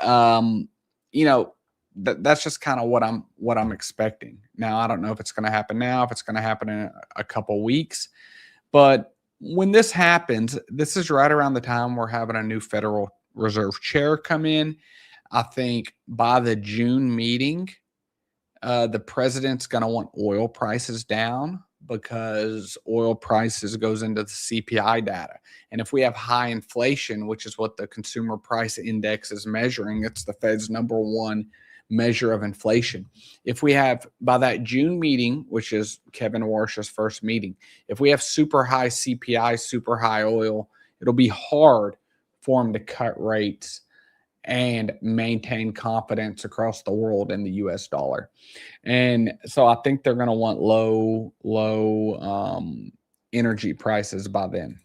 that's just kind of what I'm expecting. Now, I don't know if it's going to happen now, if it's going to happen in a couple weeks. But when this happens, this is right around the time we're having a new Federal Reserve chair come in. I think by the June meeting, the president's going to want oil prices down, because oil prices goes into the CPI data. And if we have high inflation, which is what the consumer price index is measuring, it's the Fed's number one measure of inflation. If we have, by that June meeting, which is Kevin Warsh's first meeting, if we have super high CPI, super high oil, it'll be hard for him to cut rates and maintain confidence across the world in the US dollar. And so I think they're going to want low energy prices by then.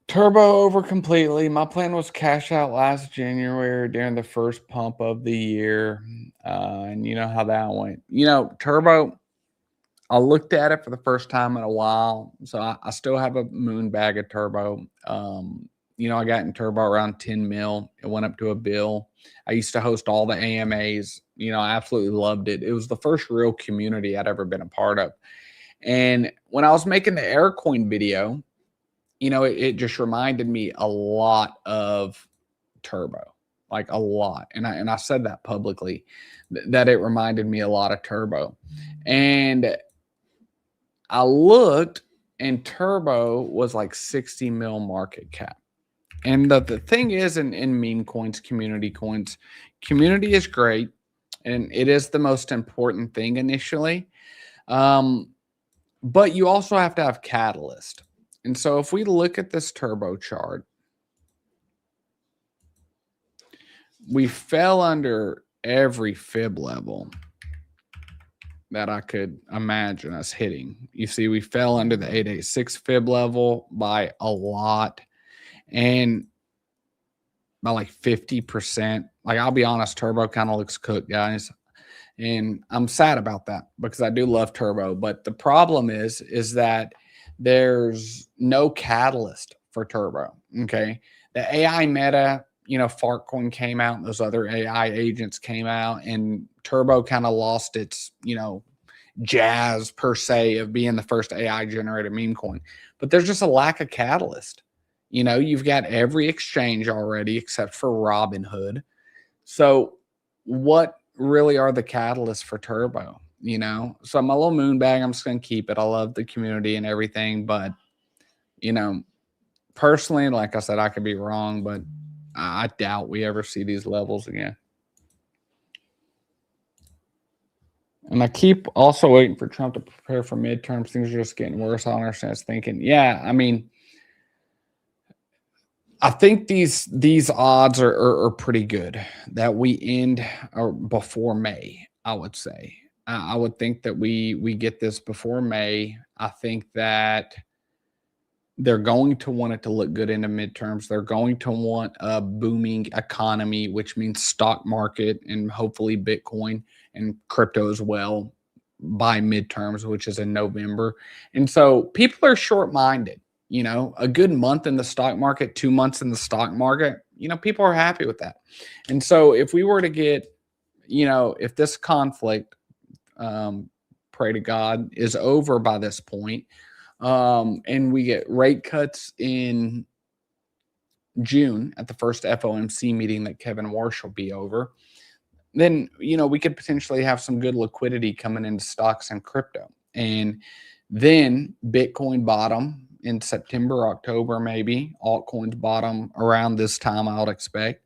Turbo over completely. My plan was cash out last January during the first pump of the year. And you know how that went. You know, Turbo, I looked at it for the first time in a while. So I still have a moon bag of Turbo. You know, I got in Turbo around 10 mil. It went up to $1 billion. I used to host all the AMAs. You know, I absolutely loved it. It was the first real community I'd ever been a part of. And when I was making the Aircoin video, you know, it just reminded me a lot of Turbo, like a lot. And I said that publicly, that it reminded me a lot of Turbo. And I looked, and Turbo was like 60 mil market cap. And the thing is, in meme coins, community is great. And it is the most important thing initially. But you also have to have catalyst. And so if we look at this Turbo chart, we fell under every fib level that I could imagine us hitting. You see, we fell under the 886 fib level by a lot, and by like 50%. Like, I'll be honest, Turbo kind of looks cooked, guys. And I'm sad about that because I do love Turbo. But the problem is that there's no catalyst for Turbo. Okay. The AI meta, you know, Fartcoin came out and those other AI agents came out, and Turbo kind of lost its, you know, jazz per se of being the first AI generated meme coin. But there's just a lack of catalyst. You know, you've got every exchange already except for Robinhood. So what really are the catalysts for Turbo? You know, so my little moon bag, I'm just going to keep it. I love the community and everything, but you know, personally, like I said, I could be wrong, but I doubt we ever see these levels again. And I keep also waiting for Trump to prepare for midterms. Things are just getting worse. I don't understand. It's thinking, yeah, I mean, I think these odds are pretty good that we end or before May. I would say I would think that we get this before May. I think that they're going to want it to look good in the midterms. They're going to want a booming economy, which means stock market and hopefully Bitcoin and crypto as well by midterms, which is in November. And so people are short-minded. You know, a good month in the stock market, 2 months in the stock market, you know, people are happy with that. And so if we were to get, you know, if this conflict, pray to God, is over by this point, and we get rate cuts in June at the first FOMC meeting that Kevin Warsh will be over, then, you know, we could potentially have some good liquidity coming into stocks and crypto. And then Bitcoin bottom in September, October, maybe. Altcoins bottom around this time, I would expect.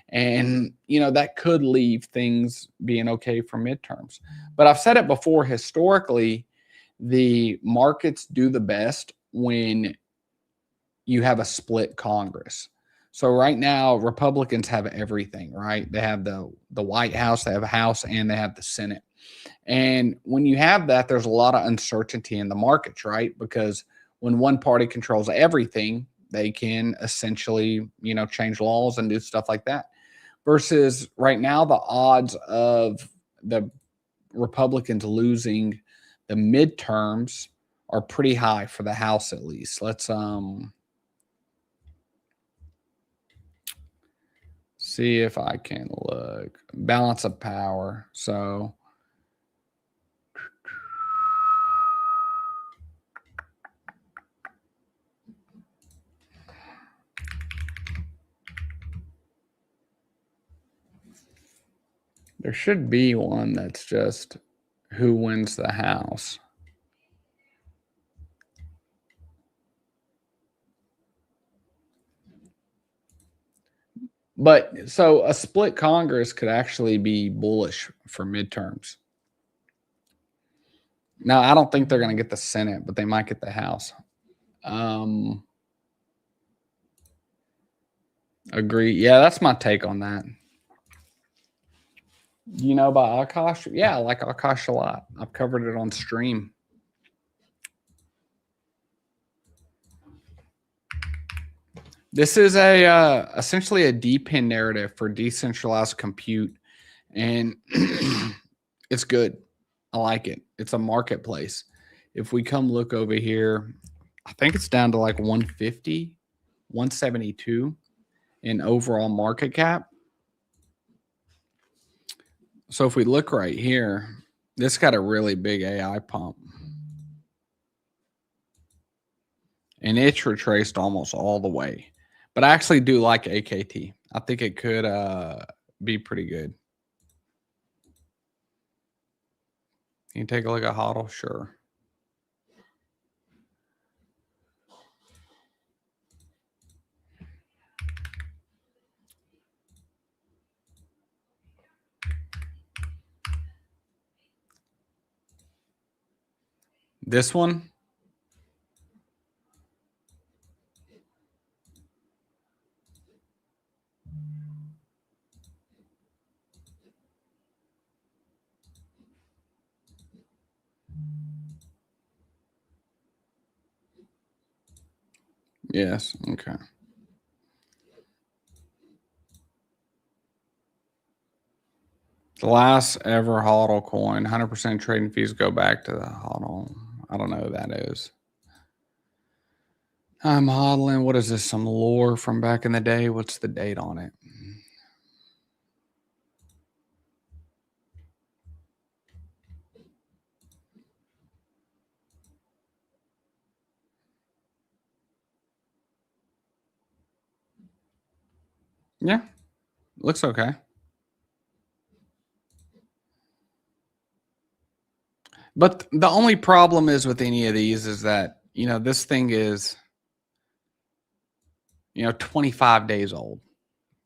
And, you know, that could leave things being okay for midterms. But I've said it before, historically, the markets do the best when you have a split Congress. So right now, Republicans have everything, right? They have the White House, they have a House, and they have the Senate. And when you have that, there's a lot of uncertainty in the markets, right? Because when one party controls everything, they can essentially, you know, change laws and do stuff like that. Versus right now, the odds of the Republicans losing the midterms are pretty high for the House, at least. Let's see if I can look. Balance of power. So there should be one that's just who wins the House. But so a split Congress could actually be bullish for midterms. Now, I don't think they're going to get the Senate, but they might get the House. Agree. Yeah, that's my take on that. You know about Akash? Yeah, I like Akash a lot. I've covered it on stream. This is a essentially a DPIN narrative for decentralized compute, and it's good. I like it. It's a marketplace. If we come look over here, I think it's down to like 150, 172 in overall market cap. So if we look right here, this got a really big AI pump. And it's retraced almost all the way. But I actually do like AKT. I think it could be pretty good. Can you take a look at HODL? Sure. This one? Yes. Okay. The last ever HODL coin, 100% trading fees go back to the HODL. I don't know who that is. I'm hodling. What is this? Some lore from back in the day? What's the date on it? Yeah. Looks okay. But the only problem is with any of these is that, you know, this thing is, you know, 25 days old,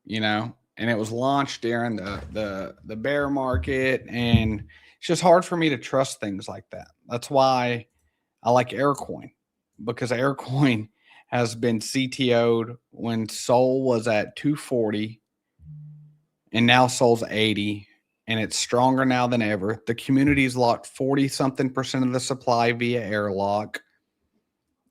you know, and it was launched during the bear market, and it's just hard for me to trust things like that. That's why I like Aircoin, because Aircoin has been CTO'd when Sol was at 240 and now Sol's 80, and it's stronger now than ever. The community's locked 40 something percent of the supply via airlock.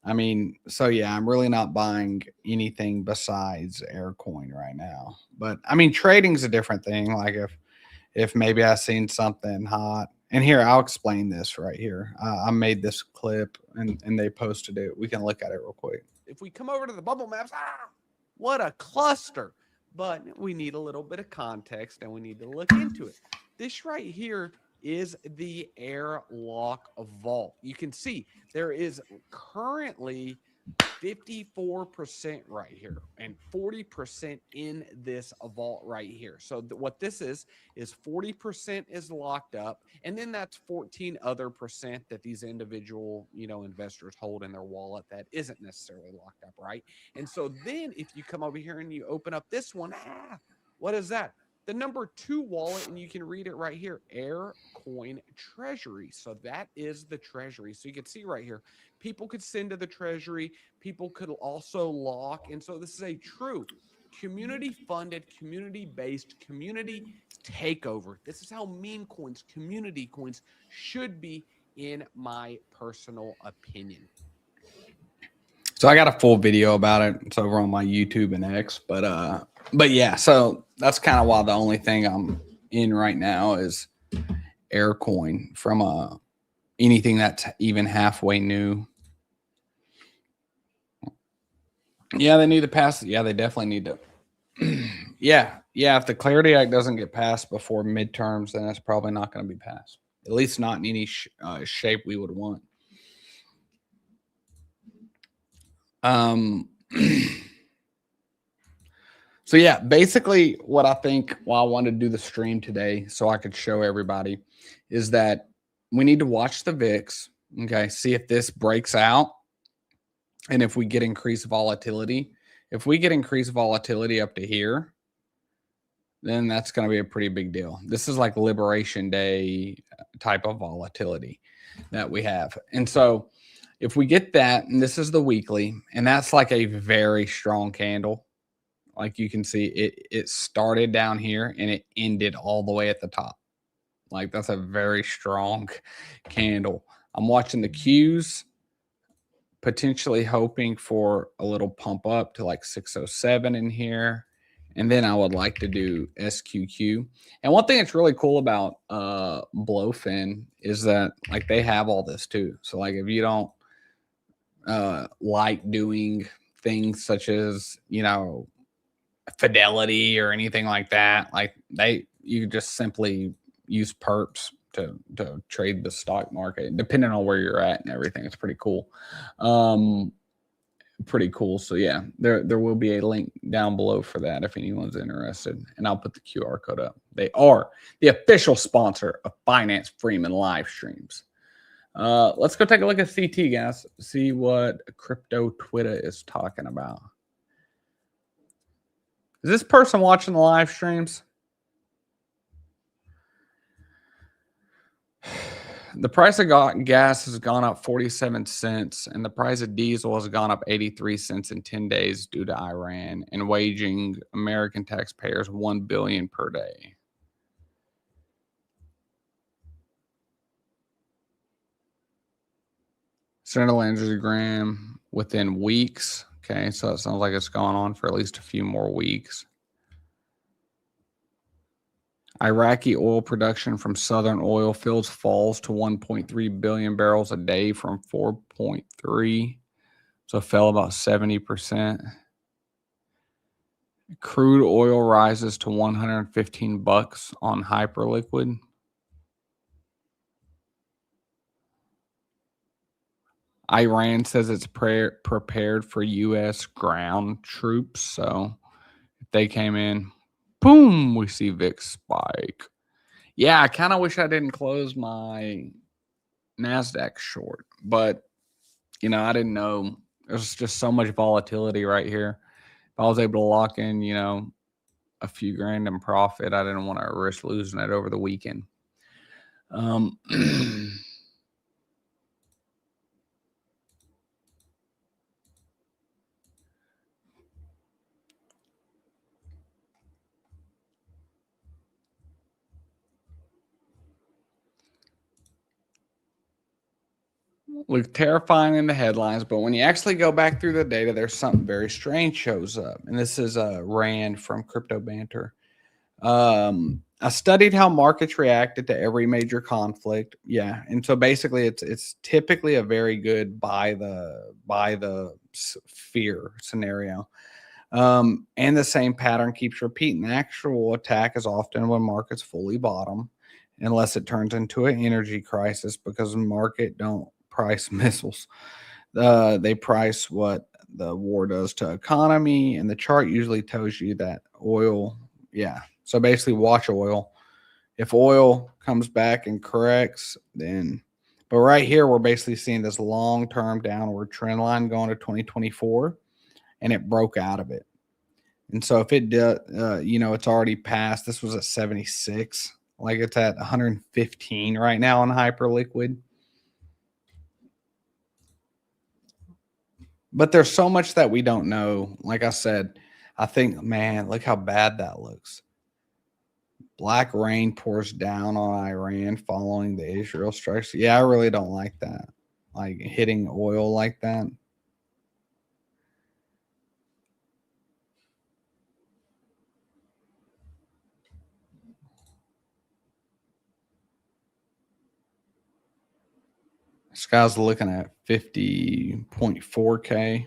I mean, so yeah, I'm really not buying anything besides Aircoin right now. But I mean, trading's a different thing. Like if maybe I seen something hot, and here I'll explain this right here. I made this clip and they posted it. We can look at it real quick. If we come over to the bubble maps, what a cluster! But we need a little bit of context and we need to look into it. This right here is the airlock vault. You can see there is currently 54% right here and 40% in this vault right here. So what this is 40% is locked up, and then that's 14 other percent that these individual, you know, investors hold in their wallet that isn't necessarily locked up, right? And so then if you come over here and you open up this one, what is that? The number 2 wallet, and you can read it right here, Aircoin Treasury. So that is the treasury. So you can see right here, people could send to the treasury, people could also lock. And so this is a true community funded, community based, community takeover. This is how meme coins, community coins should be, in my personal opinion. So I got a full video about it. It's over on my YouTube and X, but yeah, so that's kind of why the only thing I'm in right now is Aircoin from anything that's even halfway new. Yeah, they need to pass it. Yeah, they definitely need to. Yeah. If the Clarity Act doesn't get passed before midterms, then it's probably not going to be passed. At least not in any shape we would want. So yeah, basically what I think why I wanted to do the stream today so I could show everybody is that we need to watch the VIX, okay, see if this breaks out and if we get increased volatility. If we get increased volatility up to here, then that's going to be a pretty big deal. This is like Liberation Day type of volatility that we have. And so if we get that, and this is the weekly, and that's like a very strong candle. Like you can see, it started down here and it ended all the way at the top. Like that's a very strong candle. I'm watching the Qs, potentially hoping for a little pump up to like 607 in here. And then I would like to do SQQ. And one thing that's really cool about Blofin is that like they have all this too. So like if you don't like doing things such as, you know, Fidelity or anything like that, like you just simply use perps to trade the stock market, depending on where you're at and everything. It's pretty cool. Pretty cool. So yeah, there will be a link down below for that if anyone's interested, and I'll put the QR code up. They are the official sponsor of Finance Freeman live streams. Let's go take a look at CT, guys. See what crypto Twitter is talking about. Is this person watching the live streams? The price of gas has gone up 47 cents, and the price of diesel has gone up 83 cents in 10 days due to Iran and waging American taxpayers $1 billion per day. Central angiogram within weeks. Okay, so it sounds like it's gone on for at least a few more weeks. Iraqi oil production from southern oil fields falls to 1.3 billion barrels a day from 4.3. So it fell about 70%. Crude oil rises to 115 bucks on hyperliquid. Iran says it's prepared for U.S. ground troops. So if they came in, boom, we see VIX spike. Yeah, I kind of wish I didn't close my NASDAQ short, but, you know, I didn't know. There's just so much volatility right here. If I was able to lock in, you know, a few grand in profit, I didn't want to risk losing it over the weekend. Look terrifying in the headlines, but when you actually go back through the data, there's something very strange shows up. And this is Rand from Crypto Banter. I studied how markets reacted to every major conflict. Yeah, and so basically, it's typically a very good buy the fear scenario. And the same pattern keeps repeating. The actual attack is often when markets fully bottom, unless it turns into an energy crisis because the market don't price missiles. They price what the war does to economy, and the chart usually tells you that oil. Yeah, so basically, watch oil. If oil comes back and corrects, then. But right here, we're basically seeing this long-term downward trend line going to 2024, and it broke out of it. And so if it did, you know, it's already passed. This was at 76. Like it's at 115 right now on hyperliquid. But there's so much that we don't know. Like I said, I think, man, look how bad that looks. Black rain pours down on Iran following the Israel strikes. Yeah, I really don't like that. Like hitting oil like that. This guy's looking at 50.4K.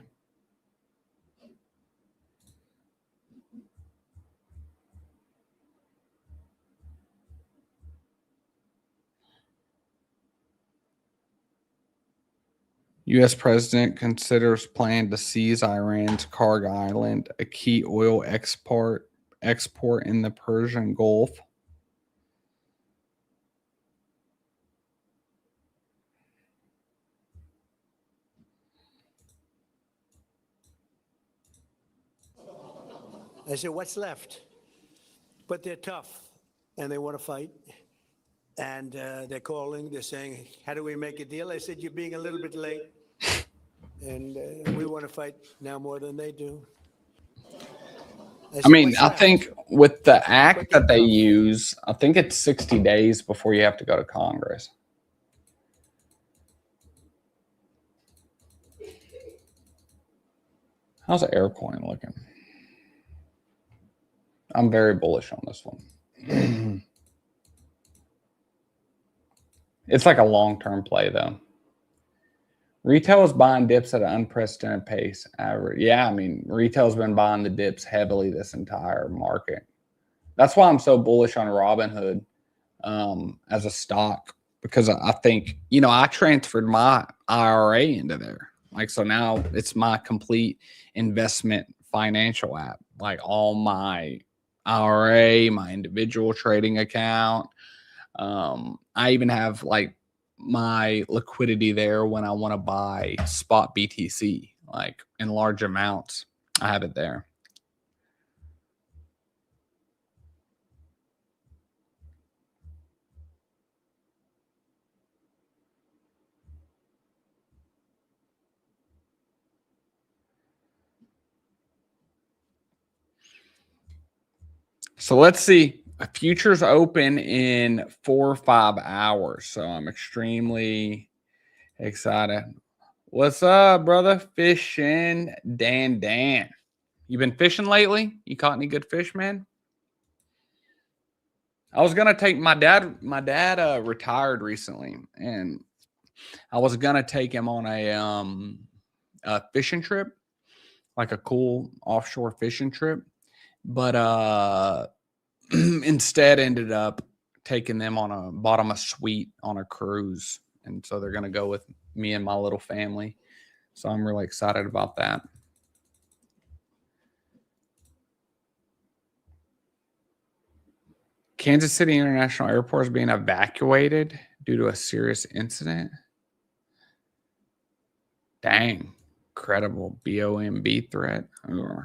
U.S. president considers plan to seize Iran's Karg Island, a key oil export in the Persian Gulf. I said, what's left? but they're tough and they want to fight. And they're calling, they're saying, how do we make a deal? I said, you're being a little bit late. And we want to fight now more than they do. I mean, I think with the act that they use, I think it's 60 days before you have to go to Congress. How's Aircoin looking? I'm very bullish on this one. It's like a long-term play, though. Retail is buying dips at an unprecedented pace. Yeah, I mean, retail's been buying the dips heavily this entire market. That's why I'm so bullish on Robinhood as a stock, because I think, you know, I transferred my IRA into there. Like, so now it's my complete investment financial app. Like all my IRA, my individual trading account. I even have like my liquidity there when I want to buy spot BTC, like in large amounts. I have it there. So let's see. Futures open in 4 or 5 hours. So I'm extremely excited. What's up, brother? Fishing Dan. You been fishing lately? You caught any good fish, man? I was gonna take my dad retired recently, and I was gonna take him on a fishing trip, like a cool offshore fishing trip. But instead ended up taking them on bought them a suite on a cruise. And so they're going to go with me and my little family. So I'm really excited about that. Kansas City International Airport is being evacuated due to a serious incident. Dang. Credible BOMB threat. Ugh.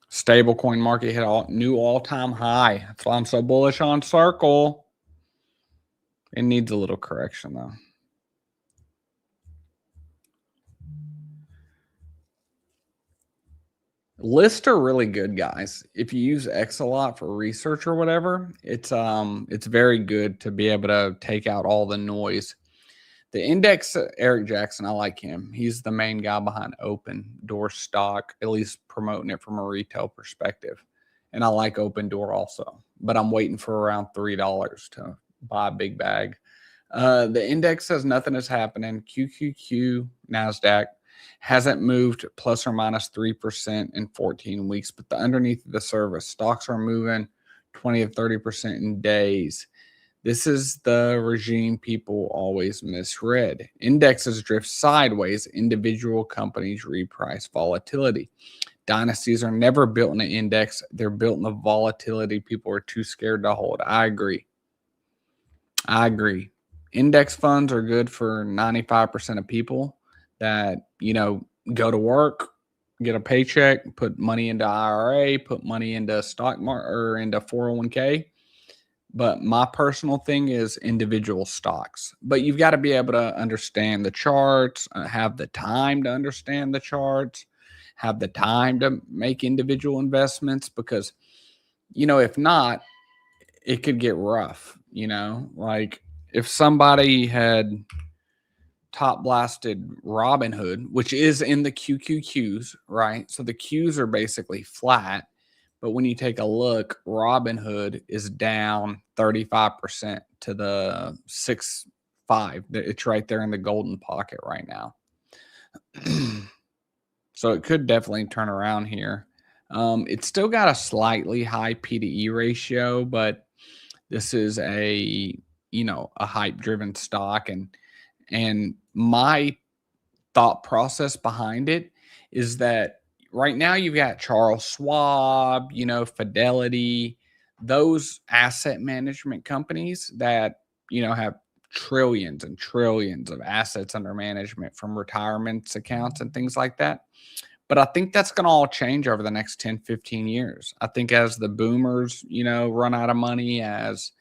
Stablecoin market hit a new all-time high. That's why I'm so bullish on Circle. It needs a little correction, though. Lists are really good, guys. If you use X a lot for research or whatever, it's very good to be able to take out all the noise. The index, Eric Jackson, I like him. He's the main guy behind Open Door stock, at least promoting it from a retail perspective. And I like Open Door also, but I'm waiting for around $3 to buy a big bag. The index says nothing is happening. QQQ, NASDAQ, hasn't moved plus or minus 3% in 14 weeks, but the underneath of the service, stocks are moving 20 to 30% in days. This is the regime people always misread. Indexes drift sideways. Individual companies reprice volatility. Dynasties are never built in an index. They're built in the volatility people are too scared to hold. I agree. Index funds are good for 95% of people that, you know, go to work, get a paycheck, put money into IRA, put money into stock market or into 401k. But my personal thing is individual stocks. But you've got to be able to understand the charts, have the time to understand the charts, have the time to make individual investments, because, you know, if not, it could get rough, you know, like if somebody had top blasted Robinhood, which is in the QQQs, right? So the Qs are basically flat. But when you take a look, Robinhood is down 35% to the 6.5. It's right there in the golden pocket right now. So it could definitely turn around here. It's still got a slightly high P/E ratio, but this is a hype-driven stock, and my thought process behind it is that right now you've got Charles Schwab, Fidelity, those asset management companies that, have trillions and trillions of assets under management from retirements accounts and things like that. But I think that's going to all change over the next 10, 15 years. I think as the boomers, run out of money, as,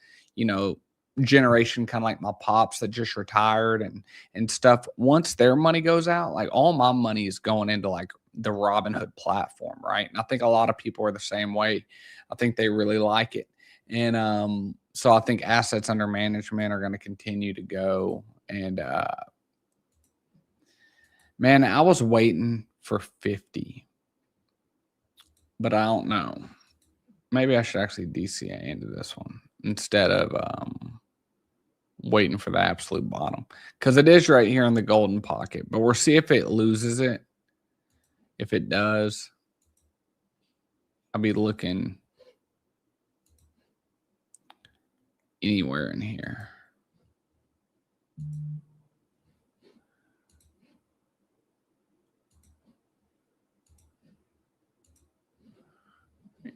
generation kind of like my pops that just retired and stuff, once their money goes out, like all my money is going into like the Robinhood platform, right? And I think a lot of people are the same way. I think they really like it. And so I think assets under management are going to continue to go. And man, I was waiting for 50, but I don't know. Maybe I should actually DCA into this one instead of waiting for the absolute bottom, because it is right here in the golden pocket. But we'll see if it loses it. If it does, I'll be looking anywhere in here.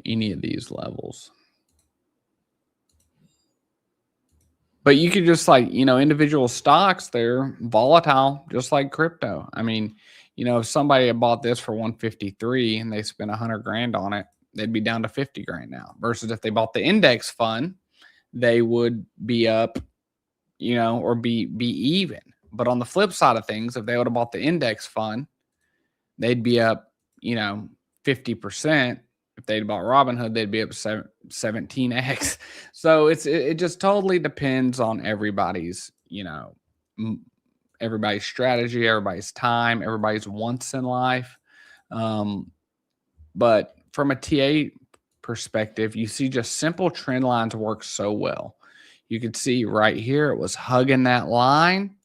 Any of these levels. But you could just like, individual stocks, they're volatile, just like crypto. I mean, if somebody had bought this for 153 and they spent 100 grand on it, they'd be down to 50 grand now. Versus if they bought the index fund, they would be up, or be even. But on the flip side of things, if they would have bought the index fund, they'd be up, 50%. If they'd bought Robinhood, they'd be up 17x. So it just totally depends on everybody's, everybody's strategy, everybody's time, everybody's wants in life. But from a TA perspective, you see just simple trend lines work so well. You could see right here, it was hugging that line.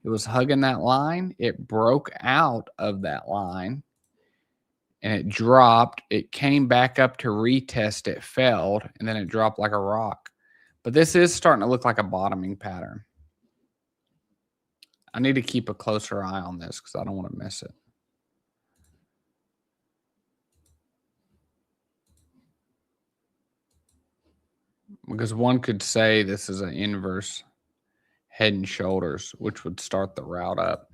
It broke out of that line. And it dropped. It came back up to retest. It failed, and then it dropped like a rock. But this is starting to look like a bottoming pattern. I need to keep a closer eye on this because I don't want to miss it. Because one could say this is an inverse head and shoulders, which would start the route up.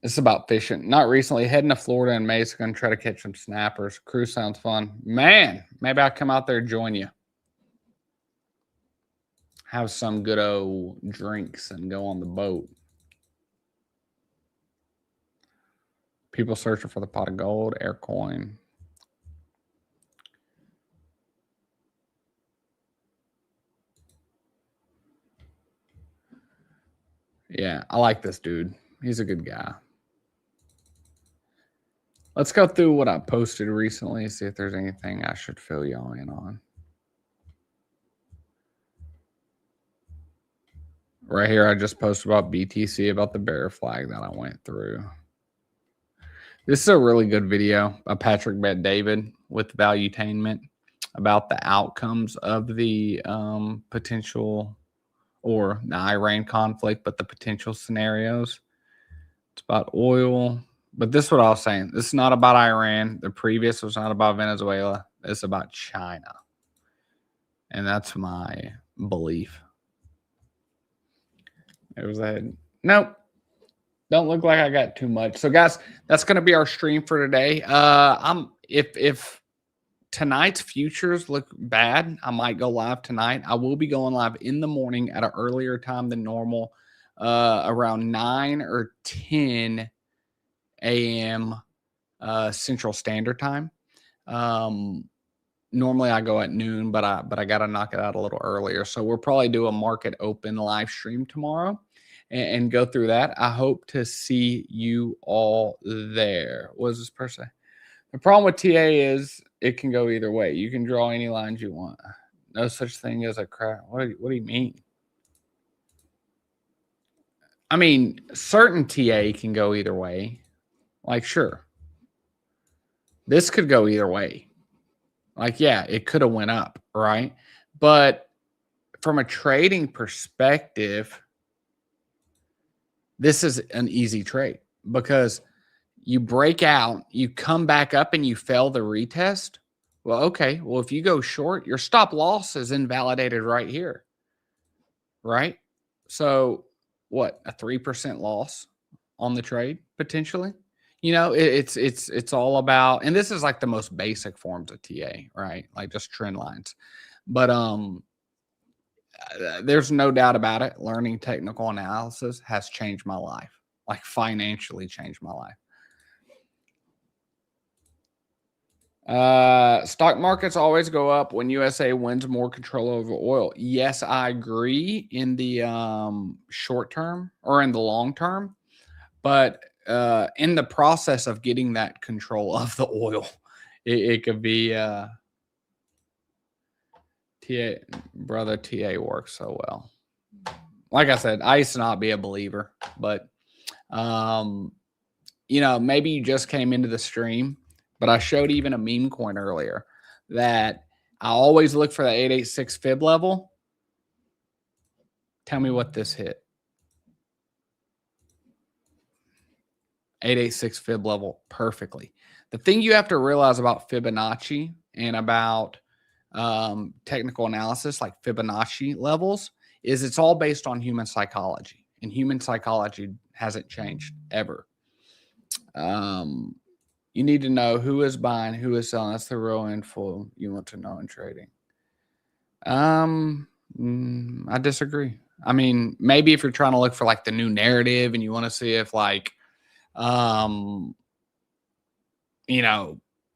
It's about fishing. Not recently. Heading to Florida in May. So going to try to catch some snappers. Cruise sounds fun. Man, maybe I'll come out there and join you. Have some good old drinks and go on the boat. People searching for the pot of gold. Aircoin. Yeah, I like this dude. He's a good guy. Let's go through what I posted recently, see if there's anything I should fill y'all in on. Right here, I just posted about BTC, about the bear flag that I went through. This is a really good video by Patrick Bet-David with Valuetainment about the outcomes of the potential, or the Iran conflict, but the potential scenarios. It's about oil. But this is what I was saying. This is not about Iran. The previous was not about Venezuela. It's about China. And that's my belief. It was that. Nope. Don't look like I got too much. So guys, that's going to be our stream for today. If tonight's futures look bad, I might go live tonight. I will be going live in the morning at an earlier time than normal, around 9 or 10 a.m. Central Standard Time. Normally I go at noon, but I got to knock it out a little earlier. So we'll probably do a market open live stream tomorrow and go through that. I hope to see you all there. What does this person say? The problem with TA is it can go either way. You can draw any lines you want. No such thing as a crap. What do you mean? I mean, certain TA can go either way. Like, sure. This could go either way. Like, yeah, it could have went up, right? But from a trading perspective, this is an easy trade because you break out, you come back up and you fail the retest. Well, okay. Well, if you go short, your stop loss is invalidated right here. right? So what, a 3% loss on the trade potentially? It's all about, and this is like the most basic forms of TA, right? Like just trend lines. But there's no doubt about it. Learning technical analysis has changed my life, like financially changed my life. Stock markets always go up when USA wins more control over oil. Yes, I agree in the short term or in the long term, but in the process of getting that control of the oil, it could be TA works so well. Like I said, I used to not be a believer, but maybe you just came into the stream, but I showed even a meme coin earlier that I always look for the 886 fib level. Tell me what this hit. 886 fib level perfectly. The thing you have to realize about Fibonacci and about technical analysis like Fibonacci levels is it's all based on human psychology, and human psychology hasn't changed ever. You need to know who is buying, who is selling. That's the real info you want to know in trading. I disagree. I mean, maybe if you're trying to look for like the new narrative and you want to see if like,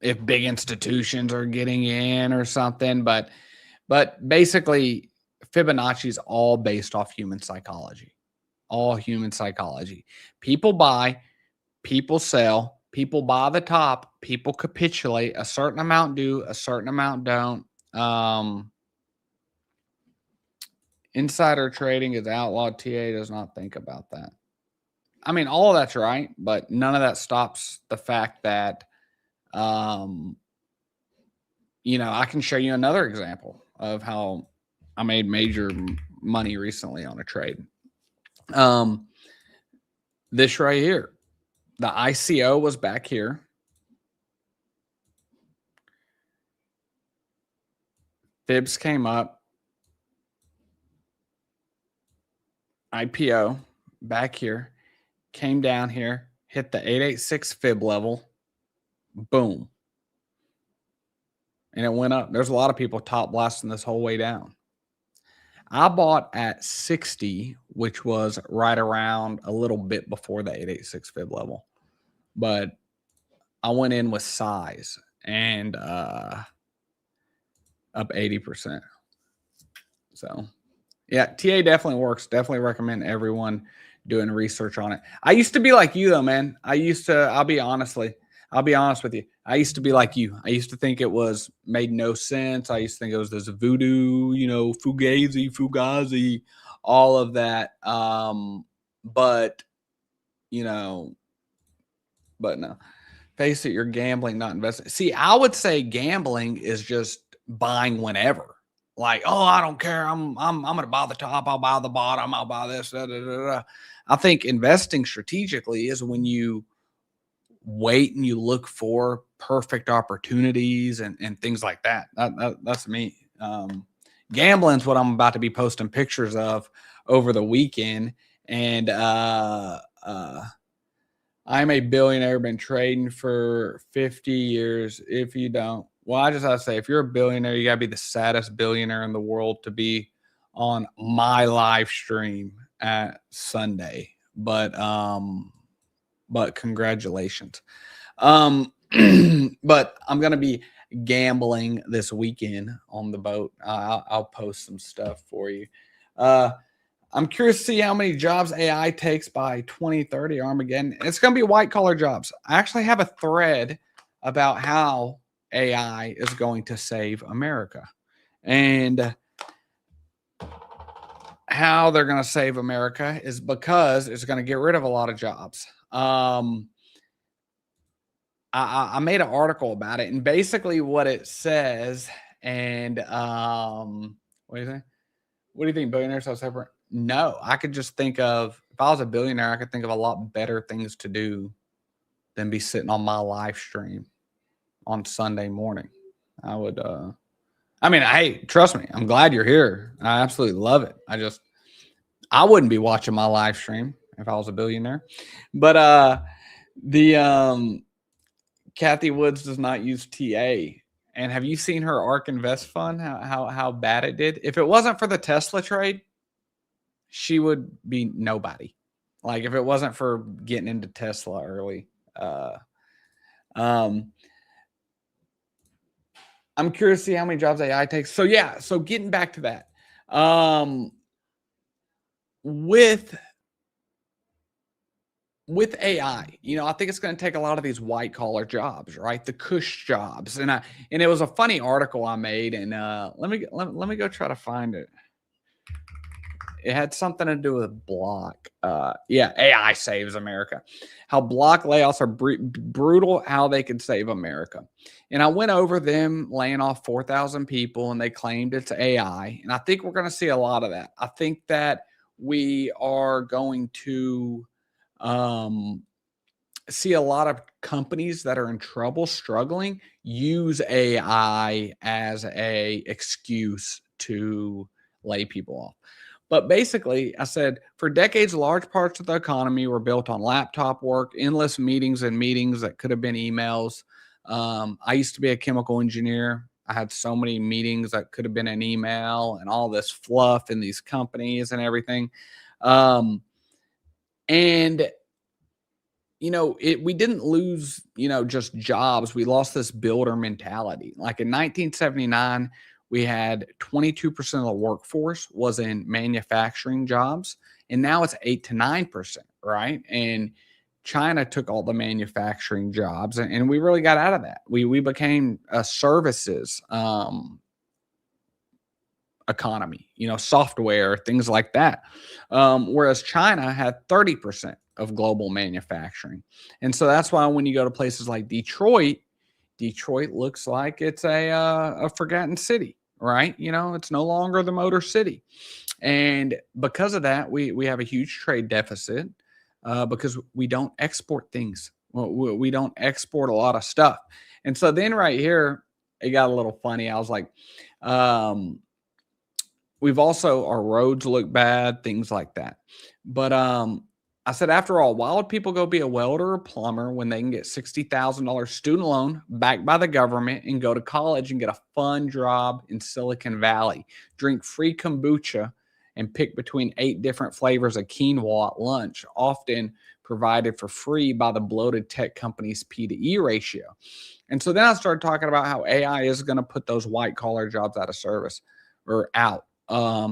if big institutions are getting in or something, but basically Fibonacci is all based off human psychology, all human psychology. People buy, people sell, people buy the top, people capitulate, a certain amount do, a certain amount don't. Insider trading is outlawed. TA does not think about that. I mean, all of that's right, but none of that stops the fact that, I can show you another example of how I made major money recently on a trade. This right here, the ICO was back here. Fibs came up. IPO back here, came down here, hit the 886 fib level, boom. And it went up. There's a lot of people top blasting this whole way down. I bought at 60, which was right around a little bit before the 886 fib level. But I went in with size and up 80%. So, yeah, TA definitely works. Definitely recommend everyone doing research on it. I used to be like you, though, man. I'll be honest with you. I used to be like you. I used to think it made no sense. I used to think it was this voodoo, fugazi, all of that. But no. Face it, you're gambling, not investing. See, I would say gambling is just buying whenever. Like, oh, I don't care. I'm gonna buy the top. I'll buy the bottom. I'll buy this. Da, da, da, da. I think investing strategically is when you wait and you look for perfect opportunities and things like that. That's me. Gambling is what I'm about to be posting pictures of over the weekend. And I'm a billionaire, been trading for 50 years. If you don't, well, I just have to say, if you're a billionaire, you got to be the saddest billionaire in the world to be on my live stream at Sunday. But congratulations. But I'm going to be gambling this weekend on the boat. I'll post some stuff for you. I'm curious to see how many jobs AI takes by 2030 Armageddon. It's going to be white collar jobs. I actually have a thread about how AI is going to save America and how they're going to save America is because it's going to get rid of a lot of jobs. I made an article about it, and basically what it says, and what do you think? What do you think? Billionaires are separate? No, I could just think of, if I was a billionaire, I could think of a lot better things to do than be sitting on my live stream on Sunday morning. I would, hey, trust me, I'm glad you're here. I absolutely love it. I wouldn't be watching my live stream if I was a billionaire. But the Kathy Woods does not use TA. And have you seen her ARK Invest fund? How bad it did? If it wasn't for the Tesla trade, she would be nobody. Like if it wasn't for getting into Tesla early. I'm curious to see how many jobs AI takes. So yeah, so getting back to that. With AI, you know, I think it's going to take a lot of these white collar jobs, right? The cush jobs. And it was a funny article I made, and let me go try to find it. It had something to do with Block. Yeah, AI saves America. How Block layoffs are brutal, how they can save America. And I went over them laying off 4,000 people, and they claimed it's AI. And I think we're going to see a lot of that. I think that we are going to see a lot of companies that are in trouble, struggling, use AI as a excuse to lay people off. But basically, I said, for decades, large parts of the economy were built on laptop work, endless meetings and meetings that could have been emails. I used to be a chemical engineer. I had so many meetings that could have been an email and all this fluff in these companies and everything. And you know, we didn't lose, you know, just jobs. We lost this builder mentality. Like in 1979, we had 22% of the workforce was in manufacturing jobs, and now it's 8 to 9%, right? And China took all the manufacturing jobs, and we really got out of that. We became a services economy, you know, software, things like that. Whereas China had 30% of global manufacturing. And so that's why when you go to places like Detroit, Detroit looks like it's a forgotten city, right? You know, it's no longer the Motor City. And because of that, we have a huge trade deficit because we don't export things. We don't export a lot of stuff. And so then right here, it got a little funny. I was like, we've also, our roads look bad, things like that. But I said, after all, why would people go be a welder or plumber when they can get $60,000 student loan backed by the government and go to college and get a fun job in Silicon Valley, drink free kombucha, and pick between 8 different flavors of quinoa at lunch, often provided for free by the bloated tech company's P to E ratio? And so then I started talking about how AI is going to put those white collar jobs out of service or out.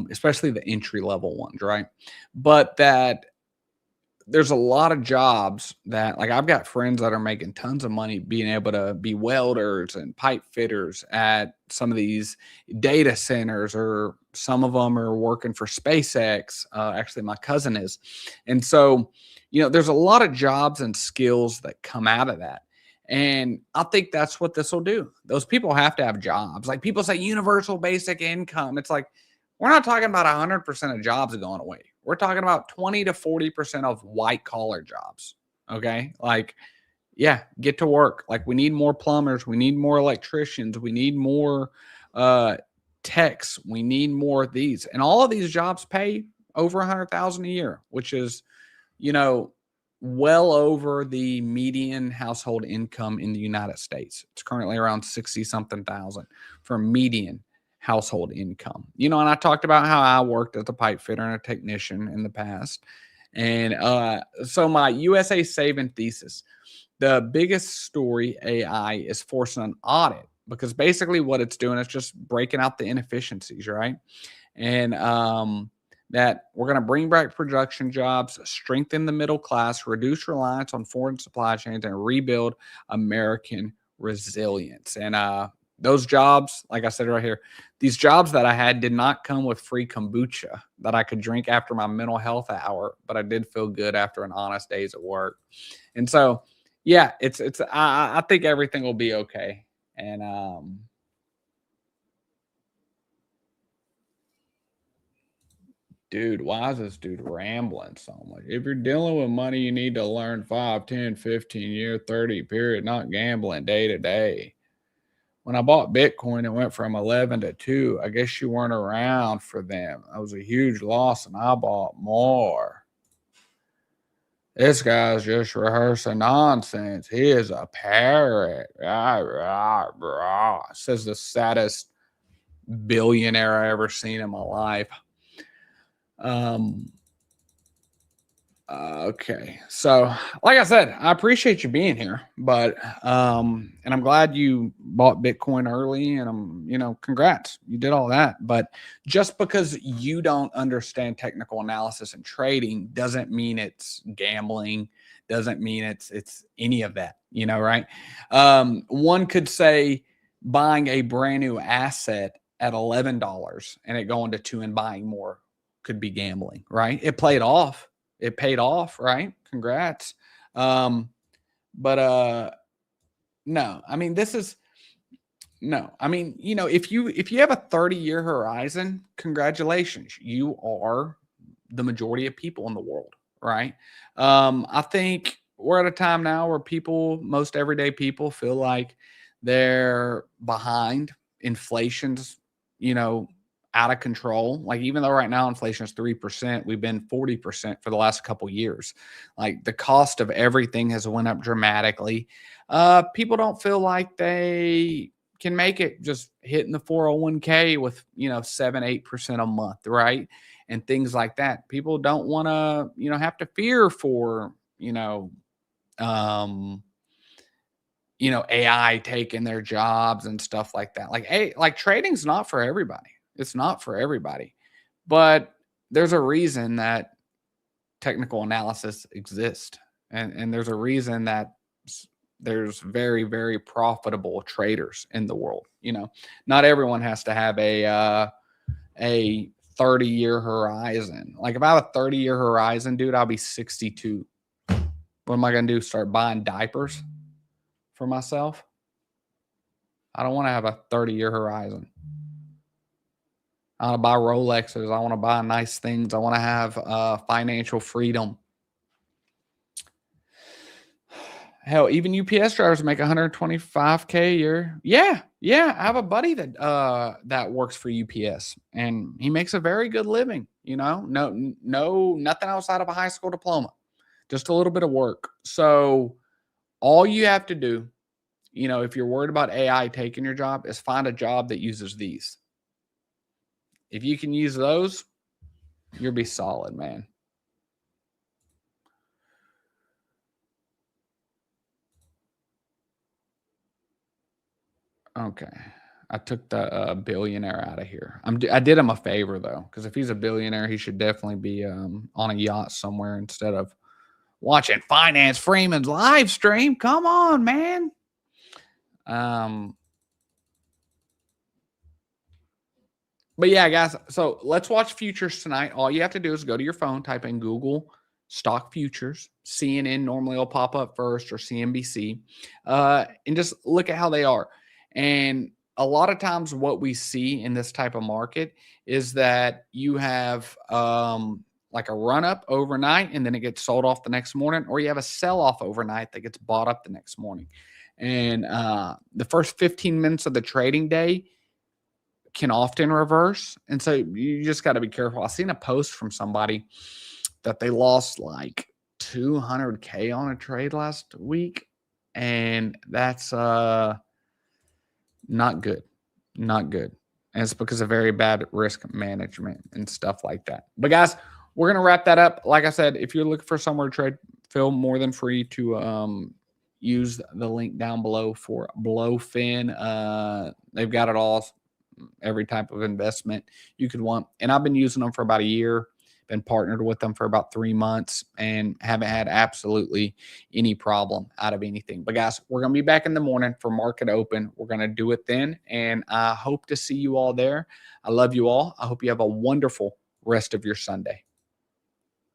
Especially the entry level ones, right? But that there's a lot of jobs that, like, I've got friends that are making tons of money being able to be welders and pipe fitters at some of these data centers, or some of them are working for SpaceX. Actually, my cousin is. And so, you know, there's a lot of jobs and skills that come out of that. And I think that's what this will do. Those people have to have jobs. Like, people say universal basic income. It's like, we're not talking about 100% of jobs going away. We're talking about 20 to 40% of white collar jobs. Okay. Like, yeah, get to work. Like, we need more plumbers. We need more electricians. We need more techs. We need more of these. And all of these jobs pay over 100,000 a year, which is, you know, well over the median household income in the United States. It's currently around 60 something thousand for median household income. You know, and I talked about how I worked as a pipe fitter and a technician in the past. And so my USA saving thesis, the biggest story AI is forcing an audit, because basically what it's doing is just breaking out the inefficiencies, right? And that we're going to bring back production jobs, strengthen the middle class, reduce reliance on foreign supply chains, and rebuild American resilience. And those jobs, like I said right here, these jobs that I had did not come with free kombucha that I could drink after my mental health hour, but I did feel good after an honest days at work. And so, yeah, I think everything will be okay. And dude, why is this dude rambling so much? If you're dealing with money, you need to learn 5, 10, 15 year, 30 period, not gambling day to day. when I bought Bitcoin, it went from 11 to 2. I guess you weren't around for them. That was a huge loss, and I bought more. This guy's just rehearsing nonsense. He is a parrot. Rah, rah, rah. Says the saddest billionaire I ever seen in my life. Okay, so like I said, I appreciate you being here, but and I'm glad you bought Bitcoin early, and congrats, you did all that. But just because you don't understand technical analysis and trading doesn't mean it's gambling, doesn't mean it's any of that, right? One could say buying a brand new asset at $11 and it going to 2 and buying more could be gambling, right? It paid off, right? Congrats. No, I mean, if you have a 30-year horizon, congratulations. You are the majority of people in the world, right? I think we're at a time now where most everyday people feel like they're behind. Inflation's, out of control. Like, even though right now inflation is 3%, we've been 40% for the last couple of years. Like, the cost of everything has went up dramatically. People don't feel like they can make it just hitting the 401k with 7-8% a month, right? And things like that. People don't want to have to fear for AI taking their jobs and stuff like that. Like trading's not for everybody. It's not for everybody. But there's a reason that technical analysis exists. And there's a reason that there's very, very profitable traders in the world. Not everyone has to have a 30-year horizon. Like, if I have a 30-year horizon, dude, I'll be 62. What am I going to do? Start buying diapers for myself? I don't want to have a 30-year horizon. I want to buy Rolexes. I want to buy nice things. I want to have financial freedom. Hell, even UPS drivers make $125K a year. Yeah. I have a buddy that works for UPS, and he makes a very good living. Nothing outside of a high school diploma, just a little bit of work. So all you have to do, if you're worried about AI taking your job, is find a job that uses these. If you can use those, you'll be solid, man. Okay. I took the billionaire out of here. I did him a favor, though, because if he's a billionaire, he should definitely be on a yacht somewhere instead of watching Finance Freeman's live stream. Come on, man. But yeah, guys, so let's watch futures tonight. All you have to do is go to your phone, type in Google stock futures. CNN normally will pop up first, or CNBC, and just look at how they are. And a lot of times what we see in this type of market is that you have like a run up overnight and then it gets sold off the next morning, or you have a sell off overnight that gets bought up the next morning. And the first 15 minutes of the trading day can often reverse. And so you just got to be careful. I seen a post from somebody that they lost like 200K on a trade last week. And that's not good. Not good. And it's because of very bad risk management and stuff like that. But guys, we're going to wrap that up. Like I said, if you're looking for somewhere to trade, feel more than free to use the link down below for Blofin. They've got it all, every type of investment you could want. And I've been using them for about a year, been partnered with them for about 3 months, and haven't had absolutely any problem out of anything. But guys, we're going to be back in the morning for market open. We're going to do it then. And I hope to see you all there. I love you all. I hope you have a wonderful rest of your Sunday.